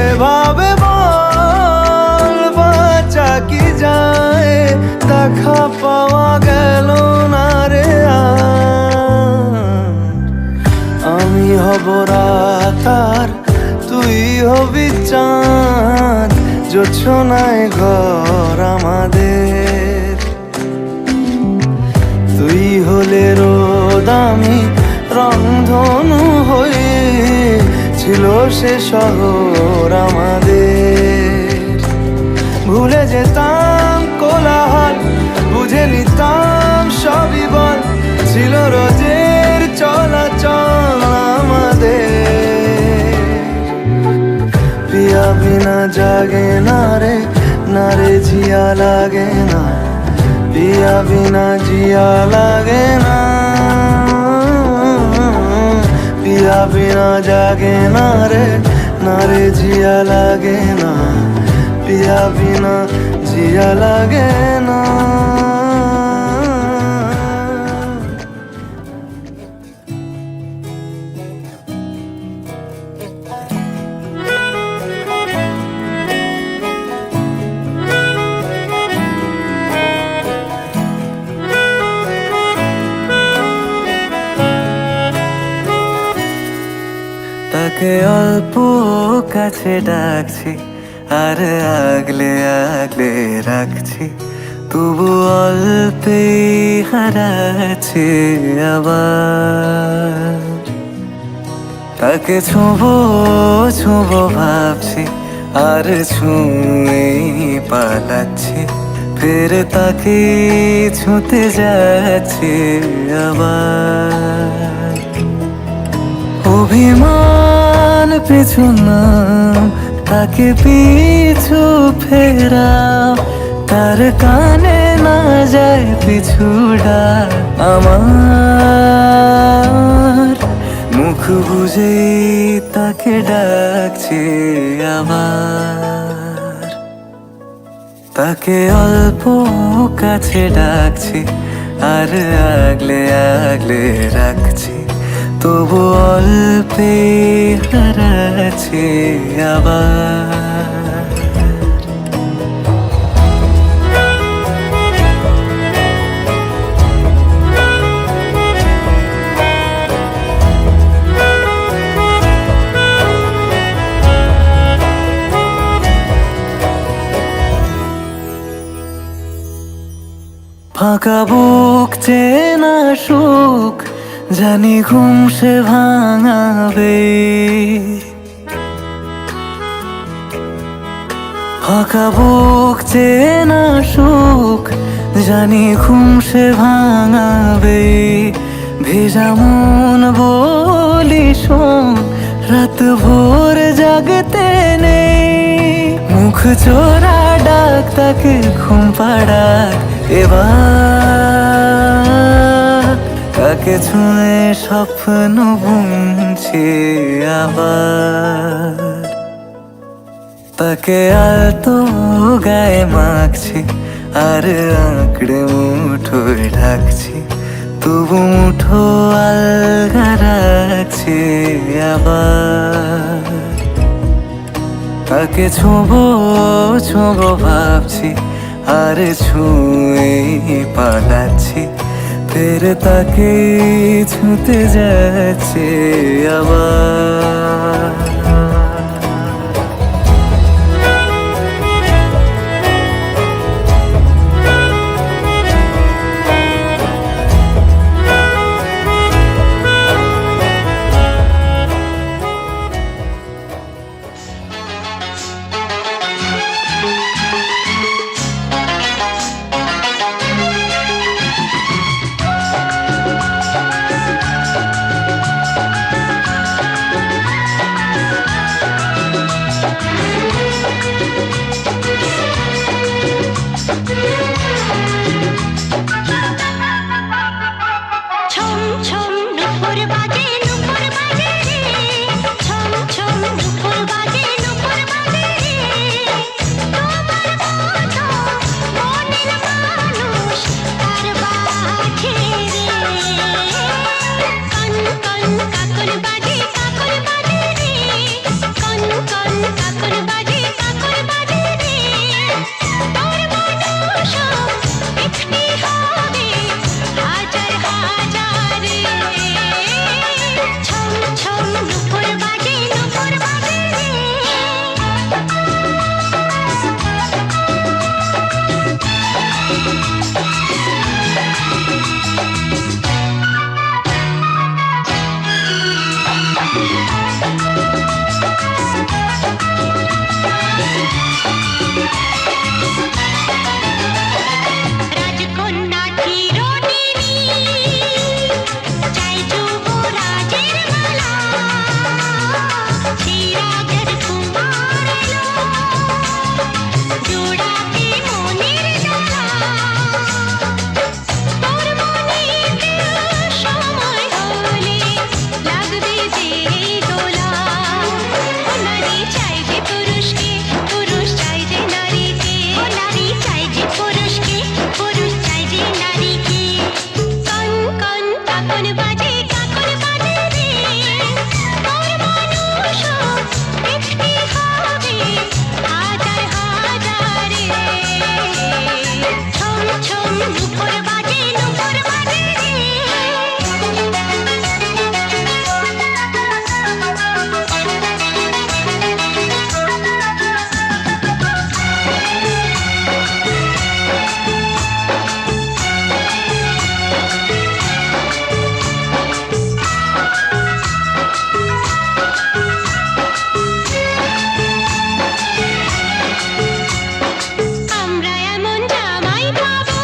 Speaker 9: এভাবে বল বাঁচা কি যায়। দেখা পাওয়া গেল না রে আমি হব রাত আর তুই হবি চাঁদ, জোছনায় ঘর আমাদের। তুই হলে দিলেরও দামি রংধনু হয়ে ছিল সে শহর আমাদের। ভুলে যেতাম কোলাহল, বুঝে নিতাম সবই বল, ছিল রোজের চলাচল আমাদের। পিয়া বিনা জাগে না রে, না রে জিয়া লাগে না, পিয়া বিনা জিয়া লাগে না, পিয়া বিনা জাগে না রে, না রে জিয়া লাগে না, পিয়া বিনা জিয়া লাগে না। তাকে অল্প কাছে ডাকছি আর আগলে আগলে রাখছি, তবু অল্পে হারাচ্ছে আবার। তাকে ছোঁবো ছোঁবো ভাবছি আর ছুঁয়ে পালাচ্ছি, ফের তাকে ছুঁতে যাচ্ছে আবার। অভিমান পিছু নাম, তাকে পিছু ফেরাও, তার কানে না যায় পিছুড়া আমার। মুখ বুঝে তাকে ডাকছে আবার। তাকে অল্প কাছে ডাকছি আর আগলে আগলে রাখছি, তবু অল্পে হারাচ্ছে আবার। ফাঁকা বুক চেনা সুখ জানি ঘুম সে ভাঙাবে, ফাঁকা বুক চেনা সুখ জানি ঘুম সে ভাঙাবে। ভেজা মন বলি শোন, রাত ভোর জাগতে নেই, মুখ চোরা ডাক তাকে ঘুম পাড়াক এবার। তাকে ছুঁয়ে স্বপ্ন বুনছি আবার। তাকে আলতো গায়ে মাখছি আর আঁকড়ে মুঠোয় ঢাকছি, তবু মুঠো আলগা রাখছি আবার। তাকে ছোঁবো ছোঁবো ভাবছি আর ছুঁয়ে পালাচ্ছি, ফের তাকে ছুঁতে যাচ্ছে আবার।
Speaker 1: কাকন বাজে রে তোর মানুষ দেখতে হবে হাজার হাজারে ছম ছম নুপুর বাজে আমরা এমন জামাই পাবো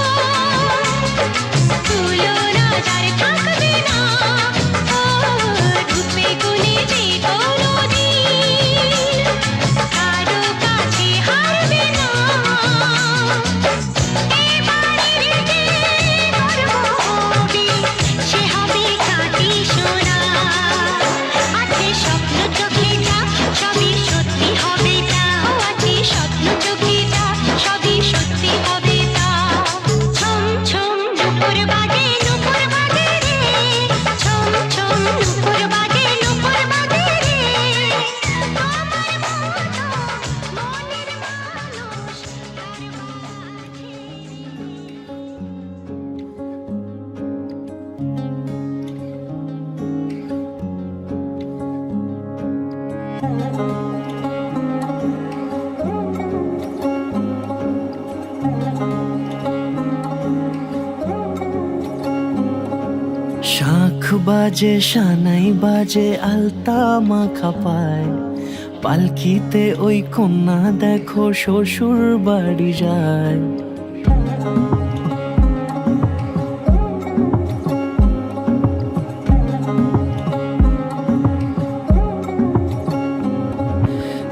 Speaker 1: তুলনা যার থাকবে না ও রূপে গুণে যে কোনোদিন কারো কাছে হারবে না এবারের যে গর্ববতী সে হবে খাঁটি সোনা আছে স্বপ্ন চোখে যা সবই সত্যি হবে তা আছে স্বপ্ন চোখে যা সবই সত্যি হবে তা ছম ছম নুপুর বাজে রে ছম ছম নুপুর বাজে রে আমার মতো মনের মানুষ
Speaker 10: শাঁখ বাজে সানাই বাজে আলতা মাখা পায় পালকিতে ওই কন্যা দেখো শ্বশুর বাড়ি যায়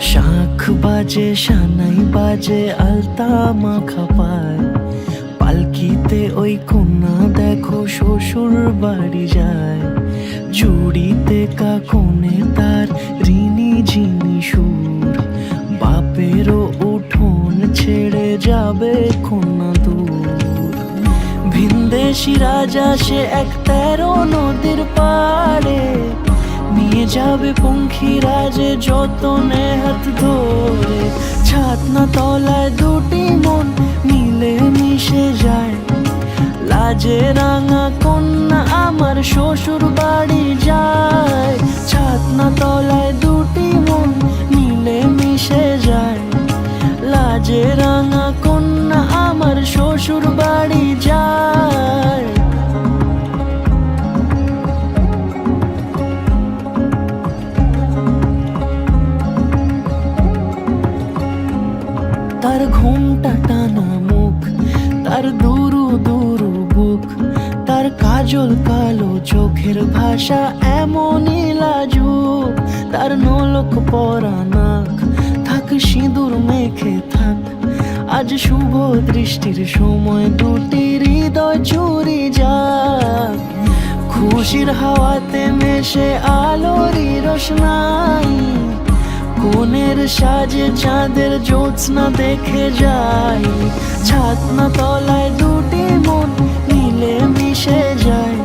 Speaker 10: শাঁখ বাজে সানাই বাজে আলতা মাখা পায় পালকিতে ওই কন্যা দেখো শ্বশুর বাড়ি যায় জুড়িতে কাকনে তার ঋণী ঝিনি সুর বাপেরও উঠোন ছেড়ে যাবে কন্যা দূর ভিনদেশি রাজা সে এক 13 নদীর পাড়ে নিয়ে যাবে পঙ্খী রাজে যতনে হাত ধরে ছাতনা তলায় দুটি মন মিলে মিশে যায় লাজে রাঙা কন্যা আমার শ্বশুর বাড়ি যায় ছাতনা তলায় দুটি মন মিলে মিশে যায় লাজে রাঙা কন্যা আমার শ্বশুর বাড়ি যায় তার ঘুমটা টানা মুখ তার দুরু দুরু বুক তার কাজল কালো চোখের ভাষা এমনই লাজুক তার নলক পরা নাক থাক সিঁদুর মেখে থাক আজ শুভ দৃষ্টির সময় দুটি হৃদয় চুরি যাক খুশির হাওয়াতে মেশে আলোরই রোশনাই কোণের সাজে চাঁদের জ্যোৎস্না দেখে যাই ছাতনা তলায় দুটি মন মিলে মিশে যায়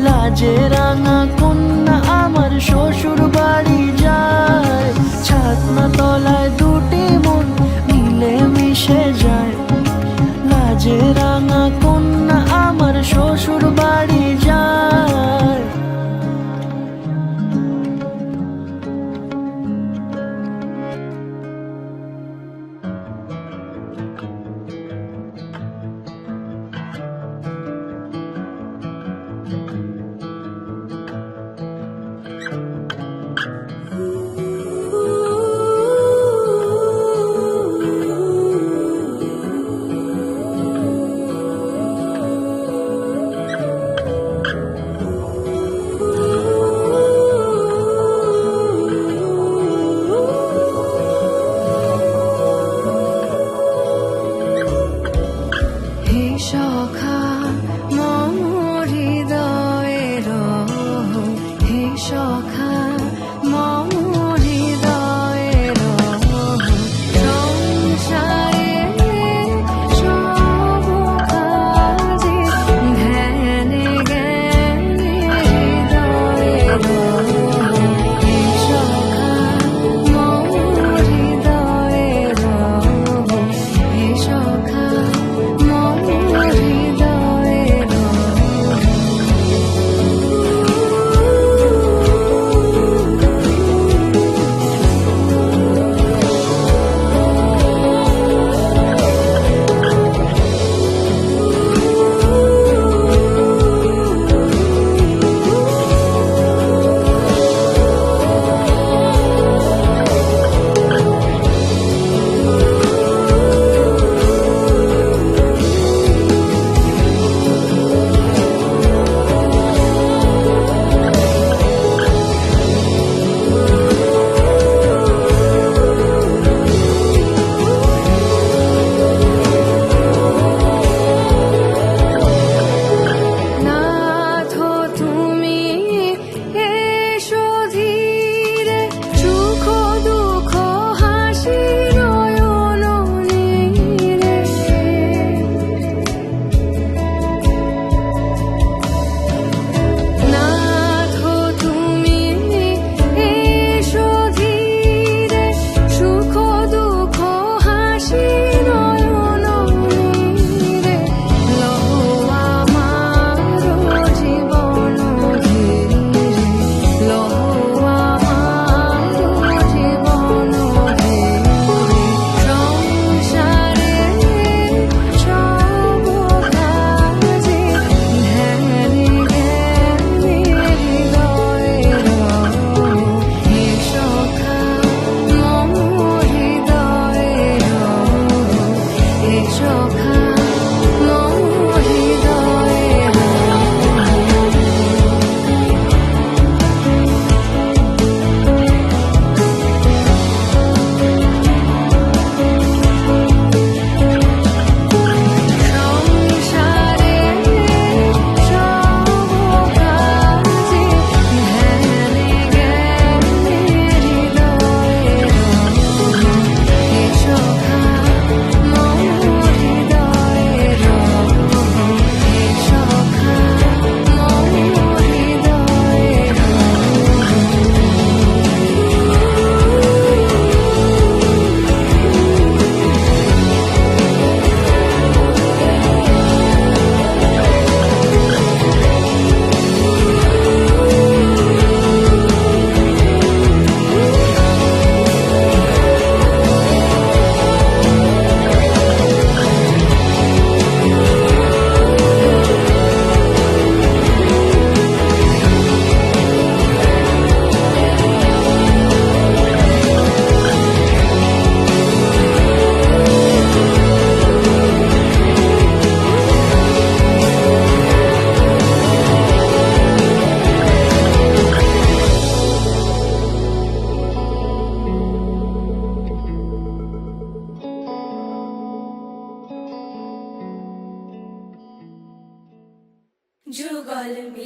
Speaker 10: লাজে রাঙা কন্যা আমার শ্বশুর বাড়ি যায় ছাতনা তলায় দুটি মন মিলে মিশে যায় লাজে রাঙা কন্যা আমার শ্বশুর বাড়ি যায়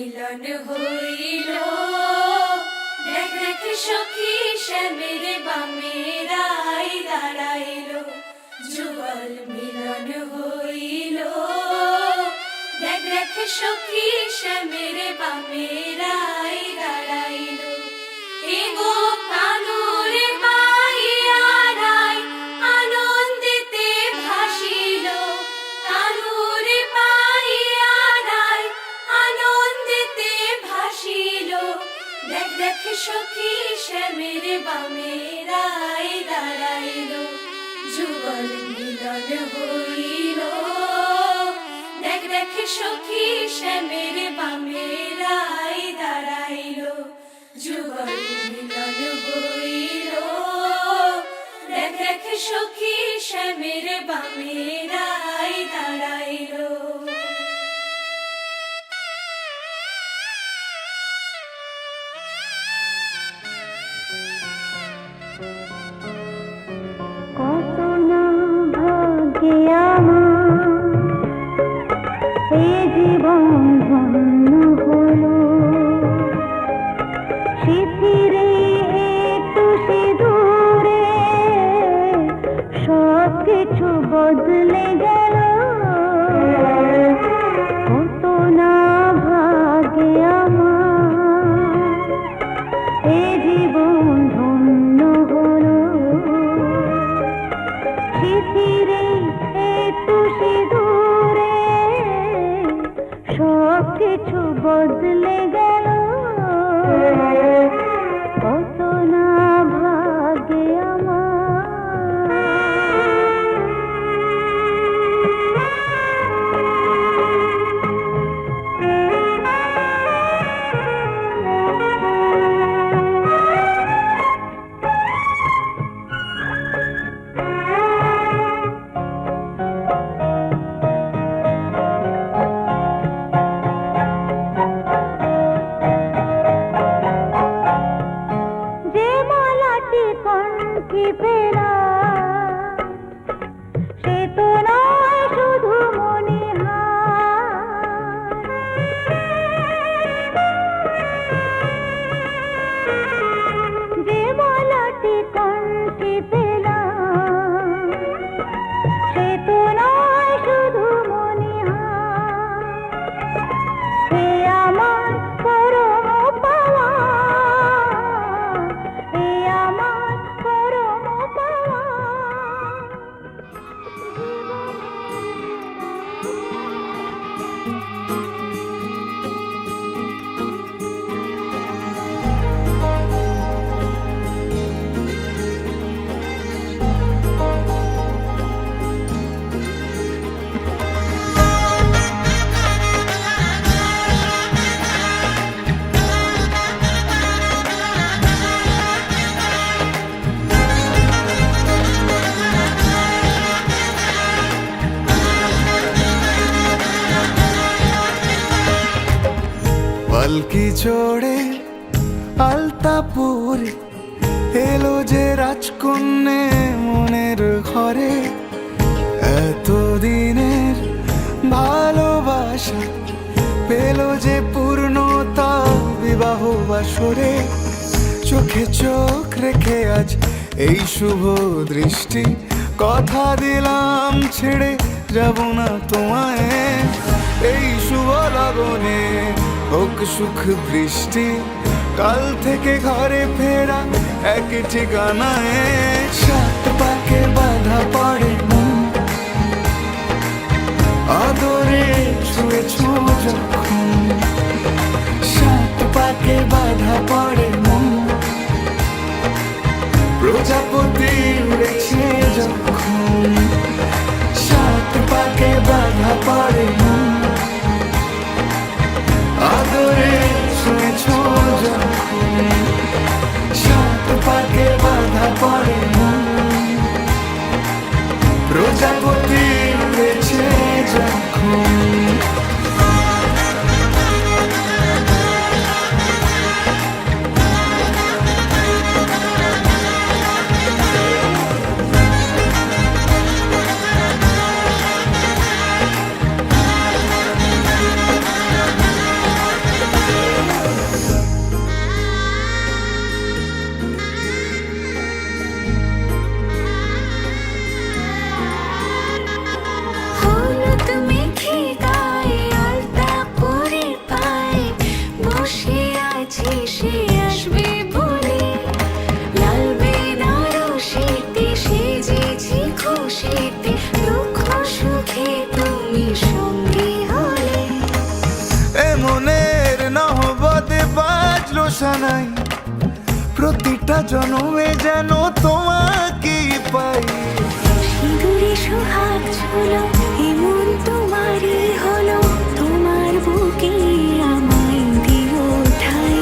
Speaker 3: মিলন হইল দেখ দেখ সখী শ্যামের বামে রাই দাঁড়াইল যুগল মিলন হইল দেখ দেখ সখী শ্যামের বামে রাই দাঁড়াইল এগো কানুরে পাইয়া রাই আনন্দেতে ভাসিল কানুরে পাইয়া রাই আনন্দেতে ভাসিল দেখ দেখ সখী শ্যামের বামে রাই দাঁড়াইল যুগল মিলন হইল দেখ দেখ সখী শ্যামের বামে রাই দাঁড়াইল যুগল মিলন হইল দেখ দেখ সখী শ্যামের বামে রাই দাঁড়াইল
Speaker 1: কত না ভাগ্যে আমার এ জীবন ধন্য হলো শিথিরে একটু সিঁদুরে সব কিছু বদলে গেল কত না ভাগ্যে আমার এ জীবন ধন্য হলো শিথিরে একটু সিঁদুরে সব কিছু বদলে গেল কত না ভাগ্যে যে মালাটি কণ্ঠে পেলা সে তো নয় শুধু মণিহার যে মালাটি কণ্ঠে পেলা সে তো নয় শুধু মণিহার হে আমার পরম পাওয়া হে আমার পরম পাওয়া
Speaker 9: পালকি চড়ে আলতাপুরে এলো যে রাজকন্যে মনের ঘরে এতদিনের ভালোবাসা পেল যে পূর্ণতা বিবাহ বাসরে চোখে চোখ রেখে আজ এই শুভ দৃষ্টি কথা দিলাম ছেড়ে যাব না তোমায় এই শুভ লগনে হোক সুখ বৃষ্টি কাল থেকে ঘরে ফেরা এক ঠিকানায় সাত পাকে বাধা পড়ে মন আদরে ছুঁয়েছ যখন সাত পাকে বাধা পড়ে মন প্রজাপতি উড়েছে যখন সাত পাকে বাধা পড়ে মন আদরে ছুঁয়েছ যখন সাত পাকে বাধা পড়ে মন প্রজাপতি উড়েছে যখন
Speaker 4: গেছে সে আসবে বলে, লাল বেনারসিতে সেজেছি খুশিতে, দুঃখ সুখে তুমি সঙ্গী হলে।
Speaker 7: এ মনের নহবতে বাজলো সানাই, প্রতিটা জন্মে যেন তোমাকেই পাই।
Speaker 4: সিঁদুরে সোহাগ ঝুলো এমন তোমারই হলো, তোমার বুকে আমায় দিও ঠাই।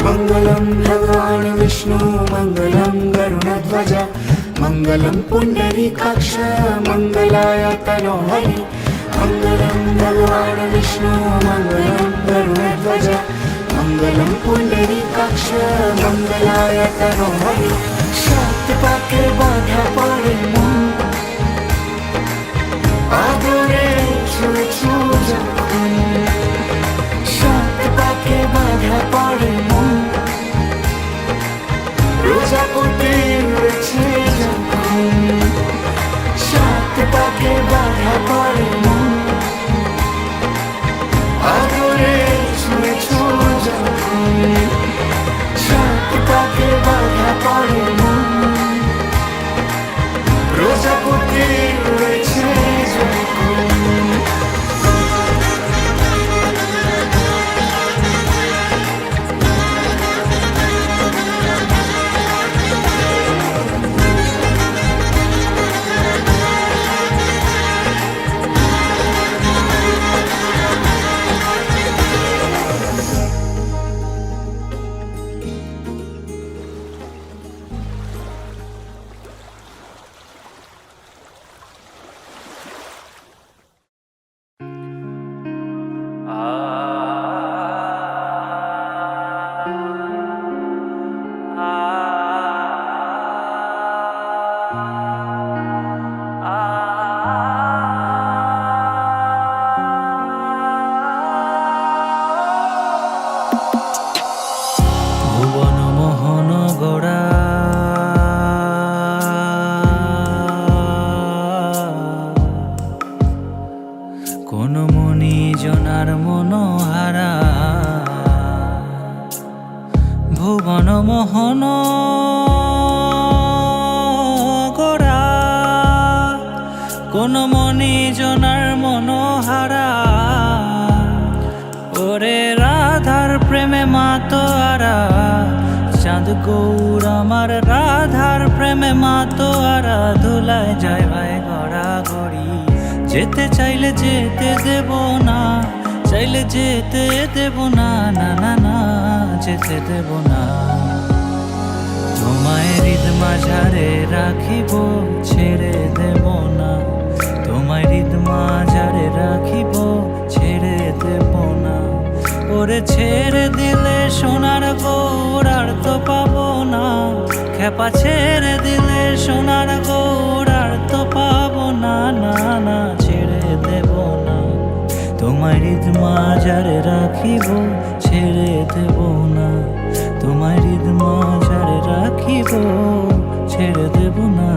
Speaker 5: मङ्गलं भगवान् विष्णु मङ्गलं गरुडध्वज मङ्गलं पुण्डरीकाक्ष मङ्गलाय तनोहरि। मङ्गलं भगवान् विष्णु मङ्गलं गरुडध्वज मङ्गलं पुण्डरीकाक्ष मङ्गलाय तनोहरि। सात पाके बाधा पड़े मन आदरे ছুঁয়েছো যখন, সাত পাকে বাধা পড়ে মন প্রজাপতি রয়েছে যখন। সাত পাকে বাধা পড়ে মন আদরে ছুঁয়েছো যখন। সাত পাকে বাধা পড়ে মন প্রজাপতি রয়েছে যখন।
Speaker 10: ভুবন মোহন গড়া কোন মনি জনার মনোহারা, ভুবন মোহন গড়া কোন মনি জনার মনোহারা। ওরে রাধার প্রেমে মাতোয়ারা, চাঁদ গৌর আমার রাধার প্রেমে মাতোয়ারা। ধুলায় যায় ভাই গড়া গড়ি, যেতে চাইলে যেতে দেব না, চাইলে যেতে দেব না, না না না যেতে দেব না। তোমায় হৃদ মাঝারে রাখিব ছেড়ে দেব না, তোমায় হৃদ মাঝারে রাখিব ছেড়ে দেব না। ওরে ছেড়ে দিলে সোনার গৌর আর তো পাবো না, খেপা ছেড়ে দিলে সোনার গৌর আর তো পাবো না, না না ছেড়ে দেব না। তোমায় হৃদ মাঝারে রাখিব ছেড়ে দেব না, তোমায় হৃদ মাঝারে রাখিব ছেড়ে দেব না।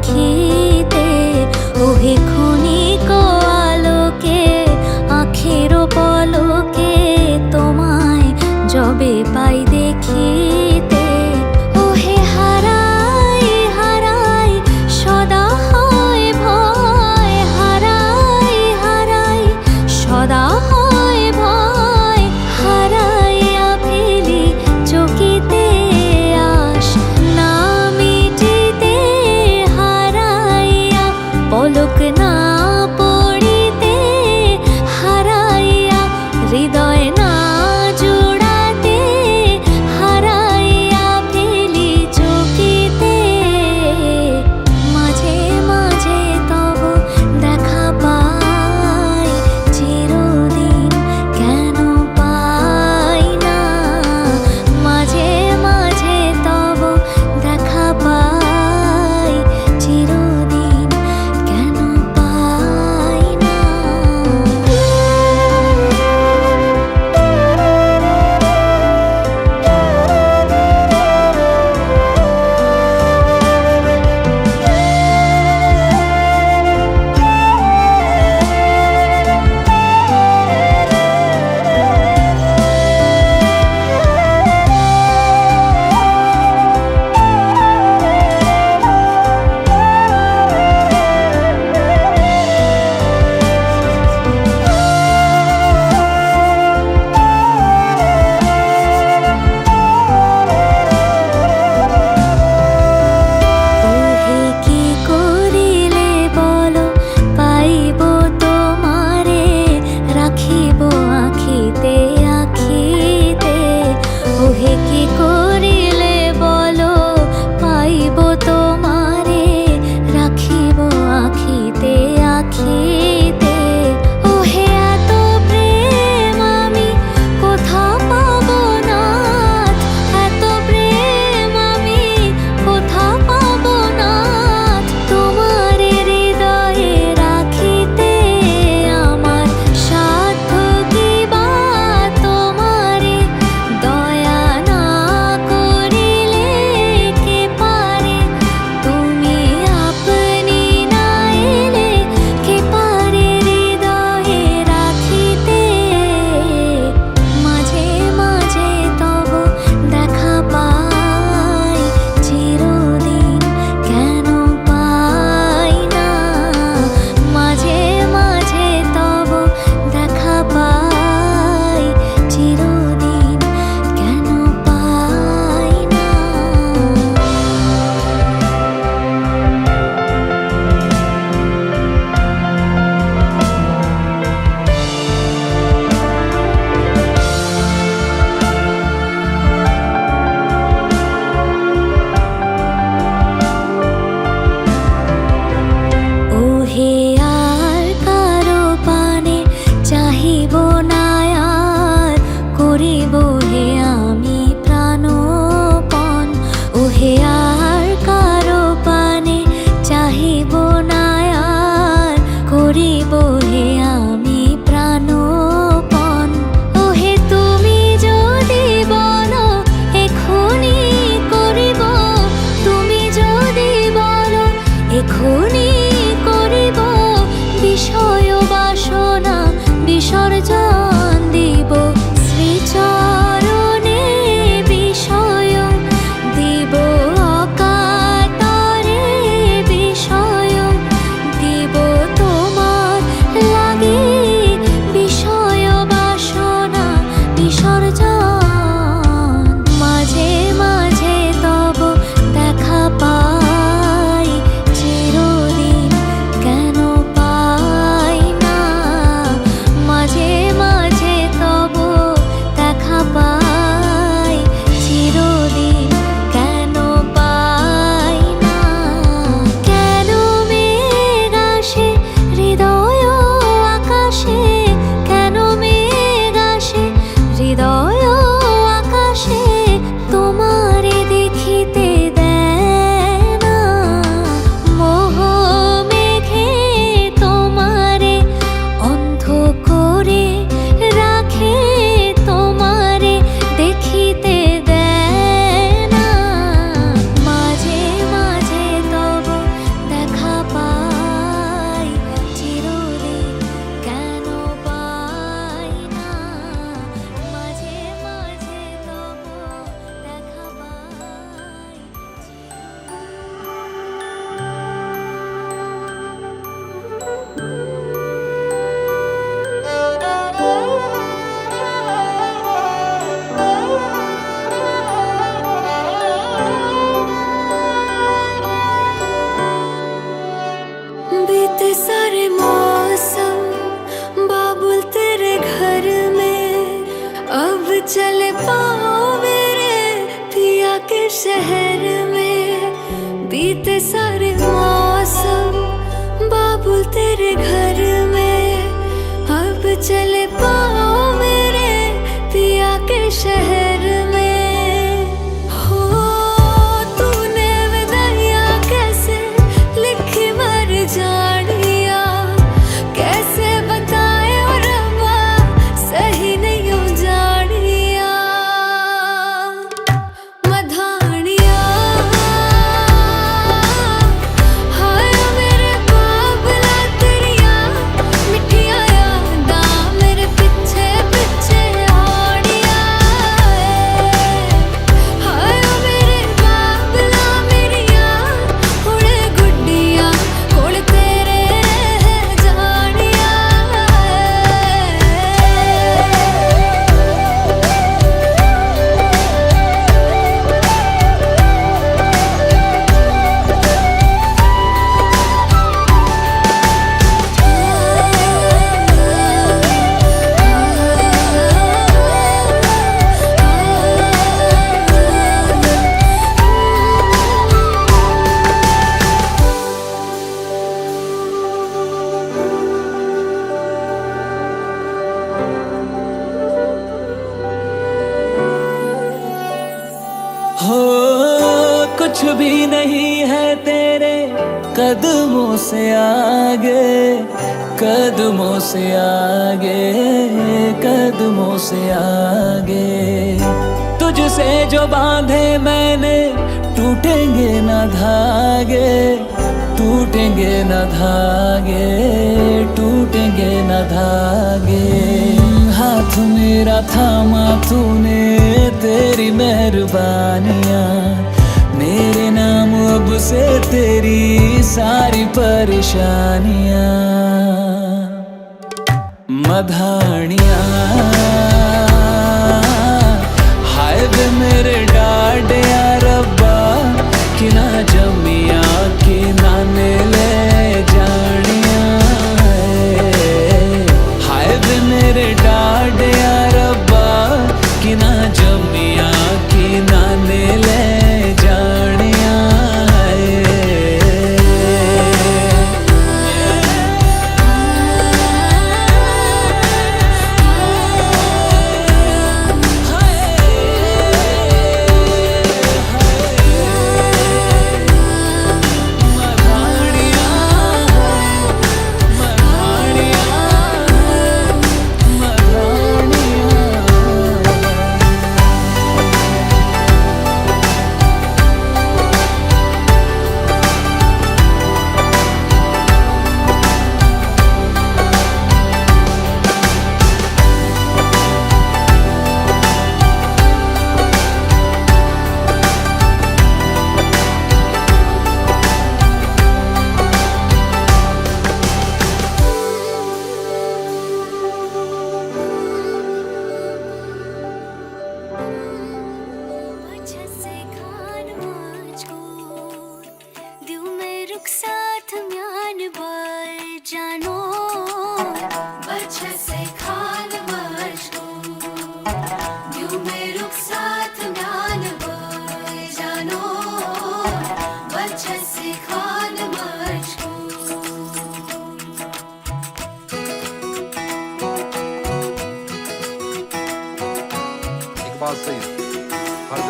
Speaker 4: দেখিতে, ওহে ক্ষণিক আলোকে আখের পলকে তোমায় যবে পাই দেখিতে, ওহে হারাই হারাই সদা হয় ভয়, হারাই হারাই সদা হয় ভয়, হারাইয়া ফেলি চকিতে আস না মিটিতে, হারাই शहर में बीते सारे मौसम, बाबुल तेरे घर में अब चले पाओ मेरे पिया के शहर में। हो तूने विदाइयाँ कैसे लिखी मर जानिया, कैसे बताए और रब्बा सही नहीं हो जानिया। मधानिया हाय मेरे बाबला तेरिया मिठिया यादा मेरे पीछे पीछे आड़िया। हाय मेरे बाबला मेरिया हुणे गुड्डिया कोल तेरे रह जानिया।
Speaker 10: हो कुछ भी नहीं है तेरे कदमों से आगे, कदमों से आगे, कदमों से आगे। तुझसे जो बांधे मैंने टूटेंगे ना धागे, टूटेंगे ना धागे, टूटेंगे ना धागे। हाथ मेरा थामा तूने तेरी मेहरबानियाँ, मेरे नाम अब से तेरी सारी परेशानियाँ। मधानियाँ हाय वे मेरे डाडिया रब्बा कि ना जमिया कि ना ने ले जानिया। हाय वे मेरे डाडिया रब्बा कि ना जमिया कि ना ने ले जानिया।
Speaker 4: साथ म्यान बार जानो बच्चे से खान मशहूर यूं में रुख साथ म्यान बार जानो बच्चे से खान मशहूर।
Speaker 11: इकबाल सईद, फरज़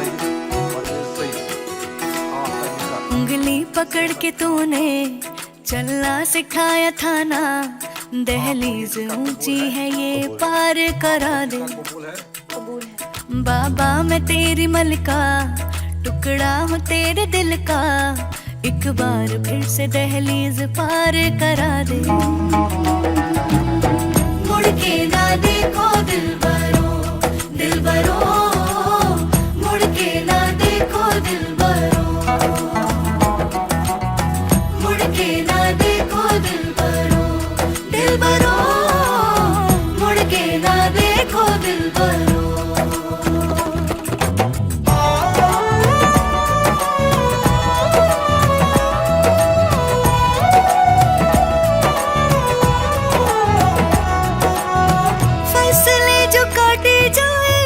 Speaker 11: सईद,
Speaker 4: उंगली पकड़ के तूने चलना सिखाया था ना, दहलीज ऊंची है ये पार करा दे। बाबा मैं तेरी मलका, टुकड़ा हूँ तेरे दिल का, एक बार फिर से दहलीज पार करा दे। मुड़ के ना देखो दिलबरो दिलबरो, मुड़ के ना देखो दिलबरो, मुड़ के ना देखो दिलबरो दिलबरो, मुड़ के ना देखो दिलबरो। फसलें जो काटे जाए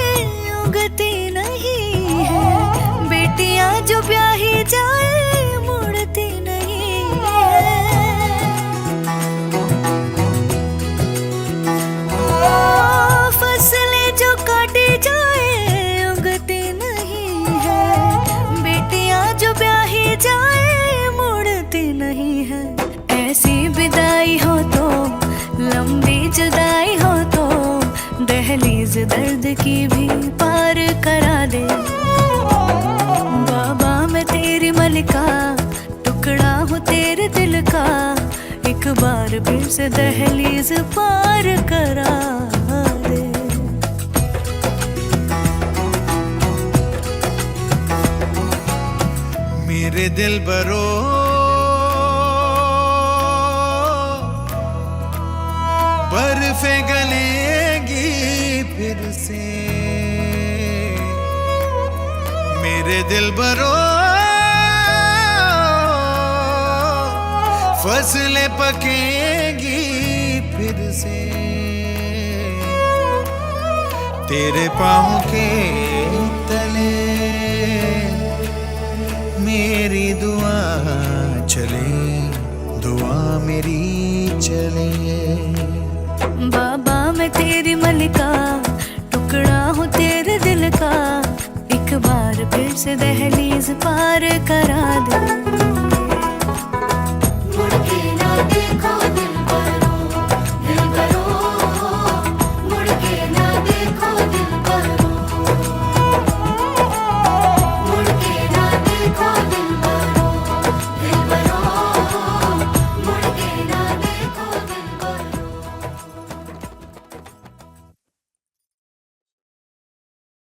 Speaker 4: दहलीज दर्द की भी पार करा दे। बाबा मैं तेरी मलिका, टुकड़ा हूँ तेरे दिल का, एक बार फिर से दहलीज पार करा दे।
Speaker 7: मेरे दिल बरो बर्फे गलेगी फिर से, मेरे दिल बरो फसलें पकेगी फिर से, तेरे पाँव के तले मेरी दुआ चले, दुआ मेरी चले।
Speaker 4: बाबा मैं तेरी मलिका, टुकड़ा हूँ तेरे दिल का, एक बार फिर से दहलीज पार करा दे।
Speaker 1: मुड़ के ना देखो दिल